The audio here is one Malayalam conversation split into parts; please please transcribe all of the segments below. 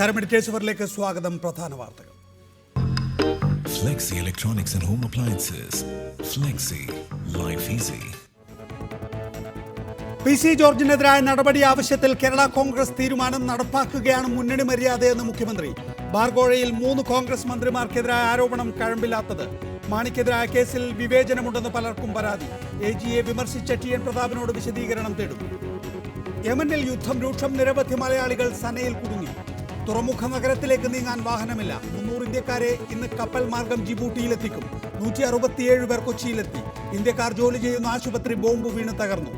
നമസ്കാരം. എഡിറ്റേഴ്സ് അവറിലേക്ക് സ്വാഗതം. പ്രധാന വാർത്തകൾ. Flexi Electronics and Home Appliances. Flexi. Life easy. PC ജോർജിനെതിരായ നടപടി ആവശ്യത്തിൽ കേരള കോൺഗ്രസ് തീരുമാനം നടപ്പാക്കുകയാണ് മുന്നണി മര്യാദയെന്ന് മുഖ്യമന്ത്രി. ബാർഗോഴയിൽ 3 കോൺഗ്രസ് മന്ത്രിമാർക്കെതിരായ ആരോപണം കഴമ്പില്ലാത്തത്. മാണിക്കെതിരായ കേസിൽ വിവേചനമുണ്ടെന്ന് പലർക്കും പരാതി. AGയെ വിമർശിച്ച TN പ്രതാപനോട് വിശദീകരണം തേടും. യമനിൽ യുദ്ധം രൂക്ഷം. നിരവധി മലയാളികൾ സനയിൽ കുടുങ്ങി. തുറമുഖ നഗരത്തിലേക്ക് നീങ്ങാൻ വാഹനമില്ല. 300 ഇന്ത്യക്കാരെ ഇന്ന് കപ്പൽ മാർഗം ജിബൂട്ടിയിലെത്തിക്കും. 167 പേർ കൊച്ചിയിലെത്തി. ഇന്ത്യക്കാർ ജോലി ചെയ്യുന്ന ആശുപത്രി ബോംബ് വീണ് തകർന്നു.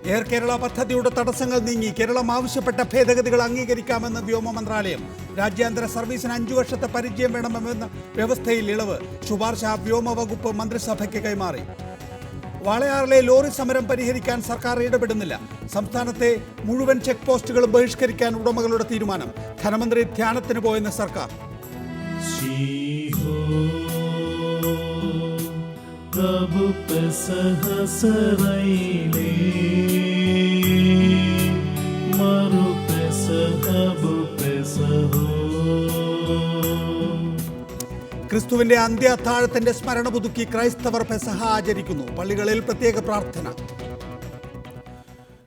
എയർ കേരള പദ്ധതിയുടെ തടസ്സങ്ങൾ നീങ്ങി. കേരളം ആവശ്യപ്പെട്ട ഭേദഗതികൾ അംഗീകരിക്കാമെന്ന് വ്യോമ മന്ത്രാലയം. രാജ്യാന്തര സർവീസിന് 5 വർഷത്തെ പരിചയം വേണമെന്ന വ്യവസ്ഥയിൽ ഇളവ്. ശുപാർശ വ്യോമ വകുപ്പ് മന്ത്രിസഭയ്ക്ക് കൈമാറി. വാളയാറിലെ ലോറി സമരം പരിഹരിക്കാൻ സർക്കാർ ഇടപെടുന്നില്ല. സംസ്ഥാനത്തെ മുഴുവൻ ചെക്ക് പോസ്റ്റുകളും ബഹിഷ്കരിക്കാൻ ഉടമകളുടെ തീരുമാനം. ധനമന്ത്രി ധ്യാനത്തിന് പോയെന്ന് സർക്കാർ. ക്രിസ്തുവിന്റെ അന്ത്യ അത്താഴത്തിന്റെ സ്മരണ പുതുക്കി ക്രൈസ്തവർ പെസഹ ആചരിക്കുന്നു. പള്ളികളിൽ പ്രത്യേക പ്രാർത്ഥന.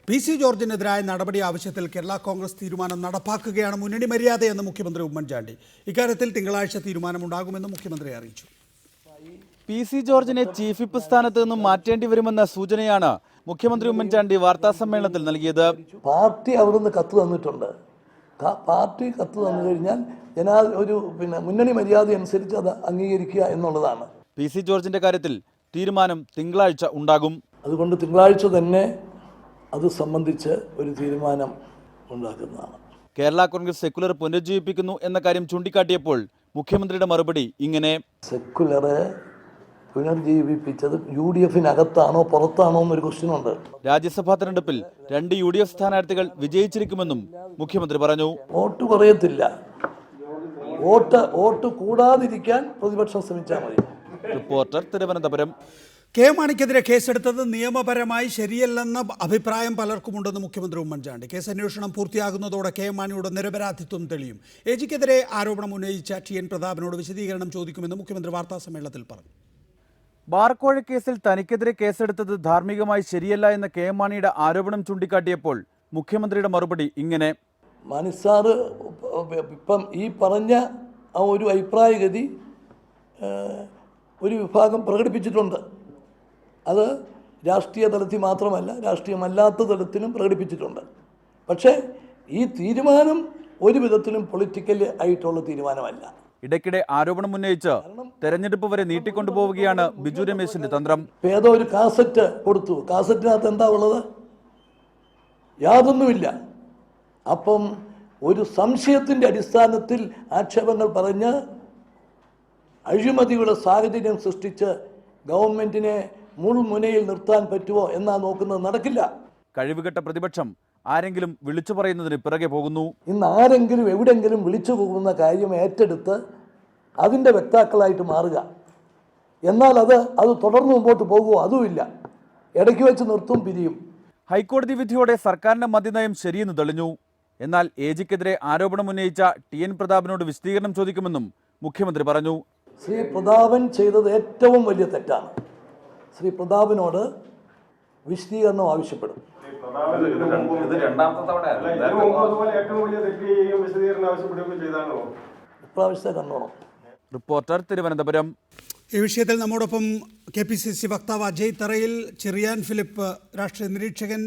PC ജോർജിനെതിരായ നടപടി ആവശ്യത്തിൽ കേരള കോൺഗ്രസ് തീരുമാനം നടപ്പാക്കുകയാണ് മുന്നണി മര്യാദയെന്ന് മുഖ്യമന്ത്രി ഉമ്മൻചാണ്ടി. ഇക്കാര്യത്തിൽ തിങ്കളാഴ്ച തീരുമാനമുണ്ടാകുമെന്ന് മുഖ്യമന്ത്രി അറിയിച്ചു. PC ജോർജിനെ ചീഫ് വിപ്പ് സ്ഥാനത്ത് നിന്നും മാറ്റേണ്ടി വരുമെന്ന സൂചനയാണ് മുഖ്യമന്ത്രി ഉമ്മൻചാണ്ടി വാർത്താ സമ്മേളനത്തിൽ നൽകിയത്. പാർട്ടി അവിടുന്ന് കത്ത് തന്നിട്ടുണ്ട്. പാർട്ടി കത്ത് തന്നു കഴിഞ്ഞാൽ ഒരു മുന്നണി മര്യാദ അനുസരിച്ച് അത് അംഗീകരിക്കുക എന്നുള്ളതാണ്. PC ജോർജിന്റെ കാര്യത്തിൽ തീരുമാനം തിങ്കളാഴ്ച ഉണ്ടാകും. അതുകൊണ്ട് തിങ്കളാഴ്ച തന്നെ അത് സംബന്ധിച്ച് ഒരു തീരുമാനം ഉണ്ടാക്കുന്നതാണ്. കേരള കോൺഗ്രസ് സെക്കുലർ പുനരുജ്ജീവിപ്പിക്കുന്നു എന്ന കാര്യം ചൂണ്ടിക്കാട്ടിയപ്പോൾ മുഖ്യമന്ത്രിയുടെ മറുപടി ഇങ്ങനെ: സെക്കുലറെ പുനർജീവിപ്പിച്ചത് UDF-നകത്താണോ പുറത്താണോ എന്നൊരു ക്വസ്റ്റ്യൻ ഉണ്ട്. രാജ്യസഭാ തെരഞ്ഞെടുപ്പിൽ 2 UDF സ്ഥാനാർത്ഥികൾ വിജയിച്ചിരിക്കുമെന്നും മുഖ്യമന്ത്രി പറഞ്ഞു. വോട്ട് കുറയത്തില്ല. വോട്ട് കൂടാതിരിക്കാൻ പ്രതിപക്ഷം ശ്രമിച്ചാൽ മതി. റിപ്പോർട്ടർ, തിരുവനന്തപുരം. കെ മാണിക്കെതിരെ കേസെടുത്തത് നിയമപരമായി ശരിയല്ലെന്ന അഭിപ്രായം പലർക്കുമുണ്ടെന്ന് മുഖ്യമന്ത്രി ഉമ്മൻചാണ്ടി. കേസ് അന്വേഷണം പൂർത്തിയാകുന്നതോടെ കെ മാണിയുടെ നിരപരാധിത്വം തെളിയും. AGക്കെതിരെ ആരോപണം ഉന്നയിച്ച TN പ്രതാപനോട് വിശദീകരണം ചോദിക്കുമെന്ന് മുഖ്യമന്ത്രി വാർത്താ സമ്മേളനത്തിൽ പറഞ്ഞു. ബാർക്കോഴ കേസിൽ തനിക്കെതിരെ കേസെടുത്തത് ധാർമ്മികമായി ശരിയല്ല എന്ന കെ മാണിയുടെ ആരോപണം ചൂണ്ടിക്കാട്ടിയപ്പോൾ മുഖ്യമന്ത്രിയുടെ മറുപടി ഇങ്ങനെ: മാണി സാറ് ഇപ്പം ഈ പറഞ്ഞ ആ ഒരു അഭിപ്രായഗതി ഒരു വിഭാഗം പ്രകടിപ്പിച്ചിട്ടുണ്ട്. അത് രാഷ്ട്രീയ തലത്തിൽ മാത്രമല്ല, രാഷ്ട്രീയമല്ലാത്ത തലത്തിലും പ്രകടിപ്പിച്ചിട്ടുണ്ട്. പക്ഷേ ഈ തീരുമാനം ഒരു വിധത്തിലും പൊളിറ്റിക്കൽ ആയിട്ടുള്ള തീരുമാനമല്ല. ഇടയ്ക്കിടെ ആരോപണം ഉന്നയിച്ച് തെരഞ്ഞെടുപ്പ് വരെ നീട്ടിക്കൊണ്ടുപോവുകയാണ് ബിജു രമേശിന്റെ തന്ത്രം. ഏതോ ഒരു കാസറ്റ് കൊടുത്തു. കാസറ്റിനകത്ത് എന്താ ഉള്ളത്? യാതൊന്നുമില്ല. അപ്പം ഒരു സംശയത്തിൻ്റെ അടിസ്ഥാനത്തിൽ ആക്ഷേപങ്ങൾ പറഞ്ഞ് അഴിമതിയുടെ സാഹചര്യം സൃഷ്ടിച്ച് ഗവൺമെന്റിനെ മുൾമുനയിൽ നിർത്താൻ പറ്റുമോ എന്നാ നോക്കുന്നത്. നടക്കില്ല. കഴിവുകെട്ട പ്രതിപക്ഷം ആരെങ്കിലും വിളിച്ചു പറയുന്നതിന് പിറകെ പോകുന്നു. ഇന്ന് ആരെങ്കിലും എവിടെങ്കിലും വിളിച്ചു പോകുന്ന കാര്യം ഏറ്റെടുത്ത് അതിൻ്റെ വക്താക്കളായിട്ട് മാറുക. എന്നാൽ അത് തുടർന്ന് മുമ്പോട്ട് പോകുമോ? അതുമില്ല. ഇടയ്ക്ക് വെച്ച് നിർത്തും, പിരിയും. ഹൈക്കോടതി വിധിയോടെ സർക്കാരിന്റെ മദ്യനയം ശരിയെന്ന് തെളിഞ്ഞു. എന്നാൽ AGക്കെതിരെ ആരോപണം ഉന്നയിച്ച TN പ്രതാപനോട് വിശദീകരണം ചോദിക്കുമെന്നും മുഖ്യമന്ത്രി പറഞ്ഞു. ശ്രീ പ്രതാപൻ ചെയ്തത് ഏറ്റവും വലിയ തെറ്റാണ്. ശ്രീ പ്രതാപനോട് വിശദീകരണം ആവശ്യപ്പെടും. ഇപ്രാവശ്യത്തെ കണ്ടോണം. റിപ്പോർട്ടർ, തിരുവനന്തപുരം. ഈ വിഷയത്തിൽ നമ്മോടൊപ്പം KPCC വക്താവ് അജയ് തറയിൽ, ചെറിയാൻ ഫിലിപ്പ് രാഷ്ട്രീയ നിരീക്ഷകൻ,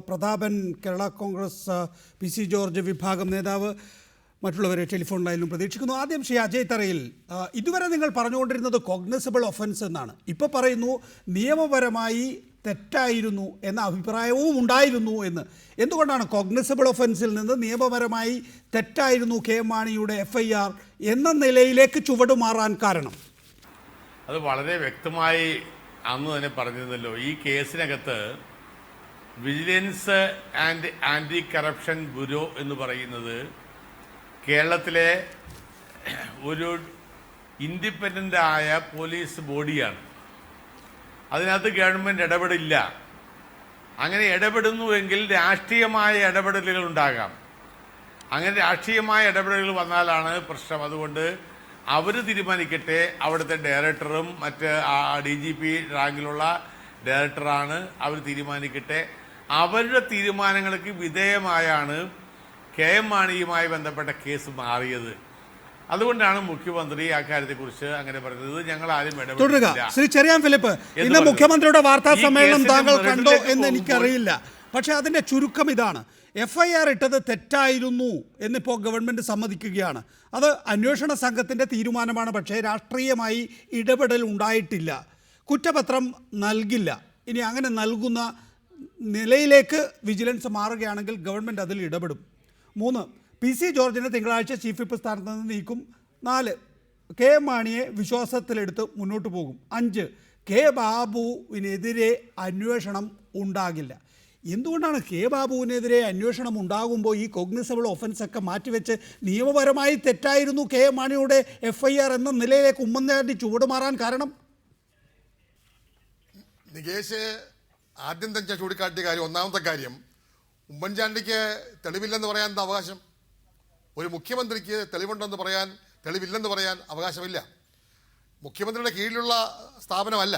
പ്രതാപൻ കേരള കോൺഗ്രസ് PC ജോർജ് വിഭാഗം നേതാവ്, മറ്റുള്ളവരെ ടെലിഫോൺ ലൈനിലും പ്രതീക്ഷിക്കുന്നു. ആദ്യം ശ്രീ അജയ് തറയിൽ, ഇതുവരെ നിങ്ങൾ പറഞ്ഞുകൊണ്ടിരുന്നത് കോഗ്നിസബിൾ ഒഫൻസ് എന്നാണ്. ഇപ്പോൾ പറയുന്നു നിയമപരമായി തെറ്റായിരുന്നു എന്ന അഭിപ്രായവും ഉണ്ടായിരുന്നു എന്ന്. എന്തുകൊണ്ടാണ് കോഗ്നിസബിൾ ഒഫൻസിൽ നിന്ന് നിയമപരമായി തെറ്റായിരുന്നു കെ മാണിയുടെ FIR എന്ന നിലയിലേക്ക് ചുവടുമാറാൻ കാരണം? അത് വളരെ വ്യക്തമായി അന്ന് തന്നെ പറഞ്ഞിരുന്നല്ലോ. ഈ കേസിനകത്ത് vigilance and anti corruption bureau എന്ന് പറയുന്നത് കേരളത്തിലെ ഒരു ഇൻഡിപെൻഡൻ്റായ പോലീസ് ബോഡിയാണ്. അതിനകത്ത് ഗവൺമെൻറ് ഇടപെടില്ല. അങ്ങനെ ഇടപെടുന്നുവെങ്കിൽ രാഷ്ട്രീയമായ ഇടപെടലുകൾ ഉണ്ടാകാം. അങ്ങനെ രാഷ്ട്രീയമായ ഇടപെടലുകൾ വന്നാലാണ് പ്രശ്നം. അതുകൊണ്ട് അവർ തീരുമാനിക്കട്ടെ. അവിടുത്തെ ഡയറക്ടറും മറ്റ് DGP റാങ്കിലുള്ള ഡയറക്ടറാണ്, അവർ തീരുമാനിക്കട്ടെ. അവരുടെ തീരുമാനങ്ങൾക്ക് വിധേയമായാണ് KM മാണിയുമായി ബന്ധപ്പെട്ട കേസ് മാറിയത്. അതുകൊണ്ടാണ് മുഖ്യമന്ത്രി അക്കാര്യത്തെക്കുറിച്ച് അങ്ങനെ പറയുന്നത്. ഞങ്ങൾ ആരും തുടരുക. ശ്രീ ചെറിയാൻ ഫിലിപ്പ്, ഇന്ന് മുഖ്യമന്ത്രിയുടെ വാർത്താ സമ്മേളനം താങ്കൾ കണ്ടോ എന്ന് എനിക്കറിയില്ല. പക്ഷെ അതിൻ്റെ ചുരുക്കം ഇതാണ്: FIR ഇട്ടത് തെറ്റായിരുന്നു എന്നിപ്പോൾ ഗവൺമെൻറ് സമ്മതിക്കുകയാണ്. അത് അന്വേഷണ സംഘത്തിൻ്റെ തീരുമാനമാണ്. പക്ഷേ രാഷ്ട്രീയമായി ഇടപെടൽ ഉണ്ടായിട്ടില്ല. കുറ്റപത്രം നൽകില്ല. ഇനി അങ്ങനെ നൽകുന്ന നിലയിലേക്ക് വിജിലൻസ് മാറുകയാണെങ്കിൽ ഗവൺമെൻറ് അതിൽ ഇടപെടും. 3, PC ജോർജിനെ തിങ്കളാഴ്ച ചീഫ് വിപ്പ് സ്ഥാനത്ത് നിന്ന് നീക്കും. 4, KM മാണിയെ വിശ്വാസത്തിലെടുത്ത് മുന്നോട്ട് പോകും. 5, K ബാബുവിനെതിരെ അന്വേഷണം ഉണ്ടാകില്ല. എന്തുകൊണ്ടാണ് K ബാബുവിനെതിരെ അന്വേഷണം ഉണ്ടാകുമ്പോൾ ഈ കോഗ്നിസബിൾ ഒഫൻസൊക്കെ മാറ്റിവെച്ച് നിയമപരമായി തെറ്റായിരുന്നു KM മാണിയുടെ FIR എന്ന നിലയിലേക്ക് ഉമ്മൻചാണ്ടി ചുവടുമാറാൻ കാരണം? നികേഷ് ആദ്യം തന്നെ ചൂണ്ടിക്കാട്ടിയ കാര്യം, ഒന്നാമത്തെ കാര്യം, ഉമ്മൻചാണ്ടിക്ക് തെളിവില്ലെന്ന് പറയാൻ എന്താ അവകാശം? ഒരു മുഖ്യമന്ത്രിക്ക് തെളിവുണ്ടെന്ന് പറയാൻ, തെളിവില്ലെന്ന് പറയാൻ അവകാശമില്ല. മുഖ്യമന്ത്രിയുടെ കീഴിലുള്ള സ്ഥാപനമല്ല.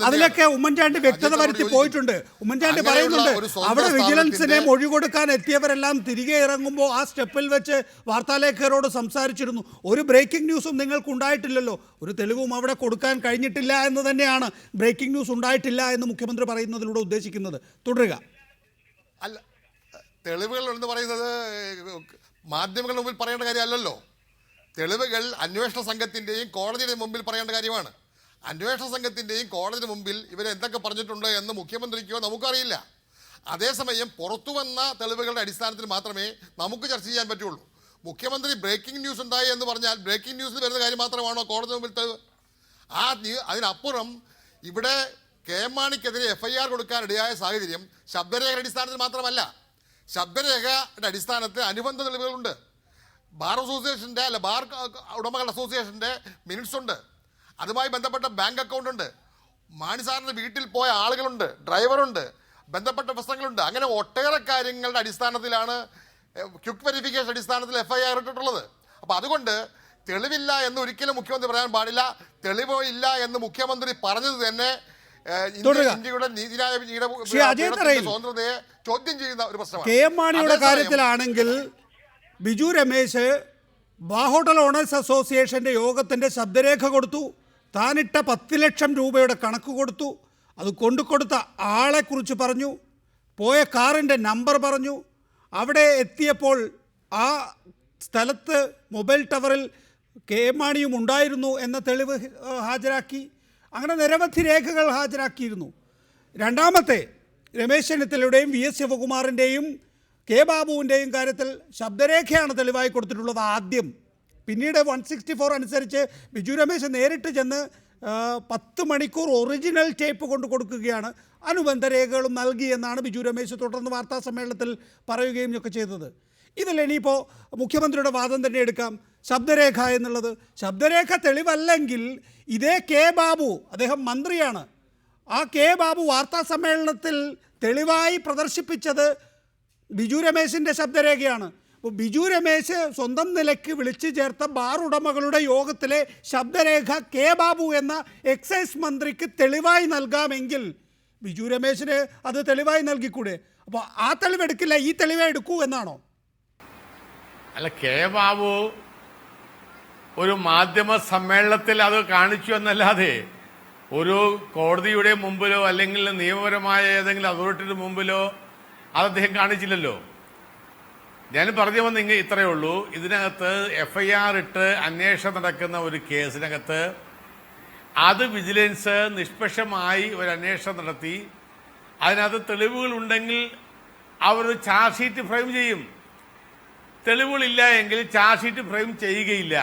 അതിലൊക്കെ ഉമ്മൻചാണ്ടി വ്യക്തത വരുത്തി പോയിട്ടുണ്ട്. ഉമ്മൻചാണ്ടി പറയുന്നുണ്ട്, അവിടെ വിജിലൻസിനെ മൊഴി കൊടുക്കാൻ എത്തിയവരെല്ലാം തിരികെ ഇറങ്ങുമ്പോൾ ആ സ്റ്റെപ്പിൽ വെച്ച് വാർത്താലേഖകരോട് സംസാരിച്ചിരുന്നു. ഒരു ബ്രേക്കിംഗ് ന്യൂസും നിങ്ങൾക്ക് ഉണ്ടായിട്ടില്ലല്ലോ, ഒരു തെളിവും അവിടെ കൊടുക്കാൻ കഴിഞ്ഞിട്ടില്ല എന്ന് തന്നെയാണ് ബ്രേക്കിംഗ് ന്യൂസ് ഉണ്ടായിട്ടില്ല എന്ന് മുഖ്യമന്ത്രി പറയുന്നതിലൂടെ ഉദ്ദേശിക്കുന്നത്. തുടരുക. അല്ല, തെളിവുകൾ എന്ന് പറയുന്നത് മാധ്യമങ്ങളുടെ മുമ്പിൽ പറയേണ്ട കാര്യമല്ലല്ലോ. തെളിവുകൾ അന്വേഷണ സംഘത്തിൻ്റെയും കോടതിയുടെ മുമ്പിൽ പറയേണ്ട കാര്യമാണ്. അന്വേഷണ സംഘത്തിൻ്റെയും കോടതിയുടെ മുമ്പിൽ ഇവരെന്തൊക്കെ പറഞ്ഞിട്ടുണ്ട് എന്ന് മുഖ്യമന്ത്രിക്കോ നമുക്കറിയില്ല. അതേസമയം പുറത്തു വന്ന തെളിവുകളുടെ അടിസ്ഥാനത്തിൽ മാത്രമേ നമുക്ക് ചർച്ച ചെയ്യാൻ പറ്റുള്ളൂ. മുഖ്യമന്ത്രി ബ്രേക്കിംഗ് ന്യൂസ് ഉണ്ടായി എന്ന് പറഞ്ഞാൽ ബ്രേക്കിംഗ് ന്യൂസിൽ വരുന്ന കാര്യം മാത്രമാണോ കോടതി മുമ്പിൽ തെളിവ്? അതിനപ്പുറം ഇവിടെ KM മാണിക്കെതിരെ FIR കൊടുക്കാനിടയായ സാഹചര്യം ശബ്ദരേഖയുടെ അടിസ്ഥാനത്തിൽ മാത്രമല്ല. ശബ്ദരേഖയുടെ അടിസ്ഥാനത്തിൽ അനുബന്ധ തെളിവുകളുണ്ട്. ബാർ അസോസിയേഷൻ്റെ ബാർ ഉടമകളുടെ അസോസിയേഷൻ്റെ മിനിറ്റ്സ് ഉണ്ട്. അതുമായി ബന്ധപ്പെട്ട ബാങ്ക് അക്കൗണ്ട് ഉണ്ട്. മാണി സാറിൻ്റെ വീട്ടിൽ പോയ ആളുകളുണ്ട്, ഡ്രൈവറുണ്ട്, ബന്ധപ്പെട്ട പ്രശ്നങ്ങളുണ്ട്. അങ്ങനെ ഒട്ടേറെ കാര്യങ്ങളുടെ അടിസ്ഥാനത്തിലാണ്, ക്വിക്ക് വെരിഫിക്കേഷൻ അടിസ്ഥാനത്തിൽ FIR ഇട്ടിട്ടുള്ളത്. അപ്പോൾ അതുകൊണ്ട് തെളിവില്ല എന്ന് ഒരിക്കലും മുഖ്യമന്ത്രി പറയാൻ പാടില്ല. തെളിവ് ഇല്ല എന്ന് മുഖ്യമന്ത്രി പറഞ്ഞത് തന്നെ ഇന്ത്യയുടെ നീതിന്യായ സ്വാതന്ത്ര്യത്തെ ചോദ്യം ചെയ്യുന്ന ഒരു പ്രശ്നമാണ്. KM മാണിയുടെ കാര്യത്തിലാണെങ്കിൽ ബിജു രമേശ് ബാർ ഓണേഴ്സ് അസോസിയേഷൻ്റെ യോഗത്തിൻ്റെ ശബ്ദരേഖ കൊടുത്തു. താനിട്ട 10 ലക്ഷം രൂപയുടെ കണക്ക് കൊടുത്തു. അത് കൊണ്ടുകൊടുത്ത ആളെക്കുറിച്ച് പറഞ്ഞു. പോയ കാറിൻ്റെ നമ്പർ പറഞ്ഞു. അവിടെ എത്തിയപ്പോൾ ആ സ്ഥലത്ത് മൊബൈൽ ടവറിൽ KM മാണിയും ഉണ്ടായിരുന്നു എന്ന തെളിവ് ഹാജരാക്കി. അങ്ങനെ നിരവധി രേഖകൾ ഹാജരാക്കിയിരുന്നു. രണ്ടാമത്തെ രമേശ് ചെന്നിത്തലയുടെയും VS ശിവകുമാറിൻ്റെയും K ബാബുവിൻ്റെയും കാര്യത്തിൽ ശബ്ദരേഖയാണ് തെളിവായി കൊടുത്തിട്ടുള്ളത് ആദ്യം. പിന്നീട് 164 അനുസരിച്ച് ബിജു രമേശ് നേരിട്ട് ചെന്ന് 10 മണിക്കൂർ ഒറിജിനൽ ടേപ്പ് കൊണ്ട് കൊടുക്കുകയാണ്. അനുബന്ധ രേഖകളും നൽകി എന്നാണ് ബിജു രമേശ് തുടർന്ന് വാർത്താ സമ്മേളനത്തിൽ പറയുകയും ഒക്കെ ചെയ്തത്. ഇതിൽ ഇനിയിപ്പോൾ മുഖ്യമന്ത്രിയുടെ വാദം തന്നെ എടുക്കാം. ശബ്ദരേഖ എന്നുള്ളത് ശബ്ദരേഖ തെളിവല്ലെങ്കിൽ ഇതേ K ബാബു, അദ്ദേഹം മന്ത്രിയാണ്, ആ K ബാബു വാർത്താ സമ്മേളനത്തിൽ തെളിവായി പ്രദർശിപ്പിച്ചത് ബിജു രമേശിൻ്റെ ശബ്ദരേഖയാണ്. അപ്പോൾ ബിജു രമേശ് സ്വന്തം നിലയ്ക്ക് വിളിച്ചു ചേർത്ത ബാർ ഉടമകളുടെ യോഗത്തിലെ ശബ്ദരേഖ K ബാബു എന്ന എക്സൈസ് മന്ത്രിക്ക് തെളിവായി നൽകാമെങ്കിൽ ബിജു രമേശിന് അത് തെളിവായി നൽകിക്കൂടെ? അപ്പോൾ ആ തെളിവെടുക്കില്ല, ഈ തെളിവേ എടുക്കൂ എന്നാണോ? അല്ല, K ബാബു ഒരു മാധ്യമ സമ്മേളനത്തിൽ അത് കാണിച്ചു എന്നല്ലാതെ ഒരു കോടതിയുടെ മുമ്പിലോ അല്ലെങ്കിൽ നിയമപരമായ ഏതെങ്കിലും അതോറിറ്റിയുടെ മുമ്പിലോ അത് അദ്ദേഹം കാണിച്ചില്ലല്ലോ. ഞാൻ പറഞ്ഞു വന്നെങ്കിൽ ഇത്രയേ ഉള്ളൂ. ഇതിനകത്ത് FIR ഇട്ട് അന്വേഷണം നടക്കുന്ന ഒരു കേസിനകത്ത് അത് വിജിലൻസ് നിഷ്പക്ഷമായി ഒരു അന്വേഷണം നടത്തി അതിനകത്ത് തെളിവുകൾ ഉണ്ടെങ്കിൽ അവർ ചാർജ് ഷീറ്റ് ഫ്രെയിം ചെയ്യും. തെളിവുകളില്ല എങ്കിൽ ചാർജ് ഷീറ്റ് ഫ്രെയിം ചെയ്യുകയില്ല.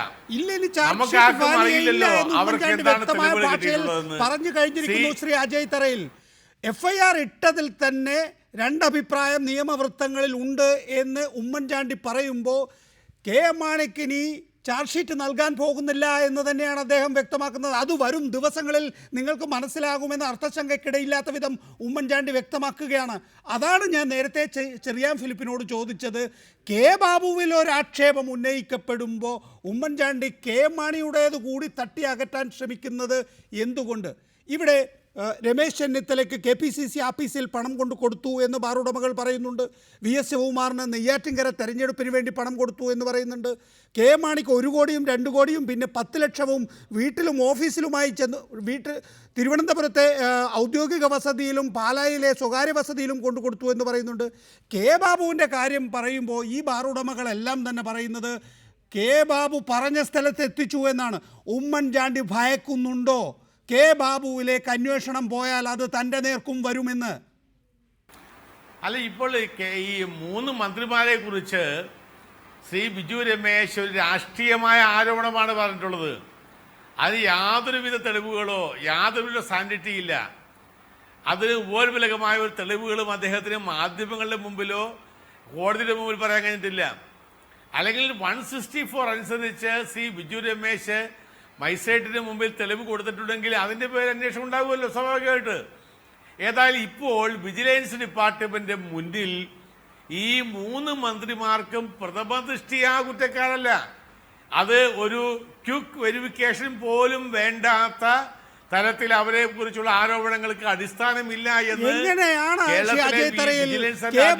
നമുക്കാർക്കും അറിയില്ലല്ലോ അവർക്ക് എന്താണ് തെളിവുകൾ കിട്ടിയിട്ടുള്ളതെന്ന്. പറഞ്ഞു കഴിഞ്ഞിരിക്കുന്നു ശ്രീ അജയ് തറയിൽ. FIR ഇട്ടതിൽ തന്നെ രണ്ടഭിപ്രായം നിയമവൃത്തങ്ങളിൽ ഉണ്ട് എന്ന് ഉമ്മൻചാണ്ടി പറയുമ്പോൾ KM മാണിക്കിനി ചാർജ് ഷീറ്റ് നൽകാൻ പോകുന്നില്ല എന്ന് തന്നെയാണ് അദ്ദേഹം വ്യക്തമാക്കുന്നത്. അത് വരും ദിവസങ്ങളിൽ നിങ്ങൾക്ക് മനസ്സിലാകുമെന്ന് അർത്ഥശങ്കയ്ക്കിടയില്ലാത്ത വിധം ഉമ്മൻചാണ്ടി വ്യക്തമാക്കുകയാണ്. അതാണ് ഞാൻ നേരത്തെ ചെറിയാൻ ഫിലിപ്പിനോട് ചോദിച്ചത്. കെ ബാബുവിൽ ഒരു ആക്ഷേപം ഉന്നയിക്കപ്പെടുമ്പോൾ ഉമ്മൻചാണ്ടി കെ മാണിയുടേത് കൂടി തട്ടി അകറ്റാൻ ശ്രമിക്കുന്നത് എന്തുകൊണ്ട്? ഇവിടെ രമേശ് ചെന്നിത്തലയ്ക്ക് KPCC ആഫീസിൽ പണം കൊണ്ട് കൊടുത്തു എന്ന് ബാർ ഉടമകൾ പറയുന്നുണ്ട്. VS ശിവകുമാറിന് നെയ്യാറ്റിൻകര തെരഞ്ഞെടുപ്പിന് വേണ്ടി പണം കൊടുത്തു എന്ന് പറയുന്നുണ്ട്. കെ മാണിക്ക് 1 കോടിയും 2 കോടിയും പിന്നെ 10 ലക്ഷവും വീട്ടിലും ഓഫീസിലുമായി ചെന്ന് തിരുവനന്തപുരത്തെ ഔദ്യോഗിക വസതിയിലും പാലായിലെ സ്വകാര്യ വസതിയിലും കൊണ്ടു കൊടുത്തു എന്ന് പറയുന്നുണ്ട്. കെ ബാബുവിൻ്റെ കാര്യം പറയുമ്പോൾ ഈ ബാർ ഉടമകളെല്ലാം തന്നെ പറയുന്നത് കെ ബാബു പറഞ്ഞ സ്ഥലത്ത് എത്തിച്ചു എന്നാണ്. ഉമ്മൻചാണ്ടി ഭയക്കുന്നുണ്ടോ കെ ബാബുവിലേക്ക് അന്വേഷണം പോയാൽ അത് തൻ്റെ നേർക്കും വരുമെന്ന്? അല്ല, ഇപ്പോൾ ഈ 3 മന്ത്രിമാരെ കുറിച്ച് ശ്രീ ബിജു രമേശ് ഒരു രാഷ്ട്രീയമായ ആരോപണമാണ് പറഞ്ഞിട്ടുള്ളത്. അത് യാതൊരുവിധ തെളിവുകളോ യാതൊരുവിധ സാനിറ്റി ഇല്ല. അതിന് ഉപോത്ബലകമായ ഒരു തെളിവുകളും അദ്ദേഹത്തിന് മാധ്യമങ്ങളുടെ മുമ്പിലോ കോടതിയുടെ മുമ്പിൽ പറയാൻ കഴിഞ്ഞിട്ടില്ല. അല്ലെങ്കിൽ 164 അനുസരിച്ച് ശ്രീ ബിജു രമേശ് മജിസ്ട്രേറ്റിന് മുമ്പിൽ തെളിവ് കൊടുത്തിട്ടുണ്ടെങ്കിൽ അതിന്റെ പേര് അന്വേഷണം ഉണ്ടാകുമല്ലോ സ്വാഭാവികമായിട്ട്. ഏതായാലും ഇപ്പോൾ വിജിലൻസ് ഡിപ്പാർട്ട്മെന്റ് മുന്നിൽ ഈ 3 മന്ത്രിമാർക്കും പ്രഥമ ദൃഷ്ടിയാ കുറ്റക്കാരല്ല. അത് ഒരു ക്വിക്ക് വെരിഫിക്കേഷൻ പോലും വേണ്ടാത്ത തരത്തിൽ അവരെ കുറിച്ചുള്ള ആരോപണങ്ങൾക്ക് അടിസ്ഥാനമില്ല എന്ന്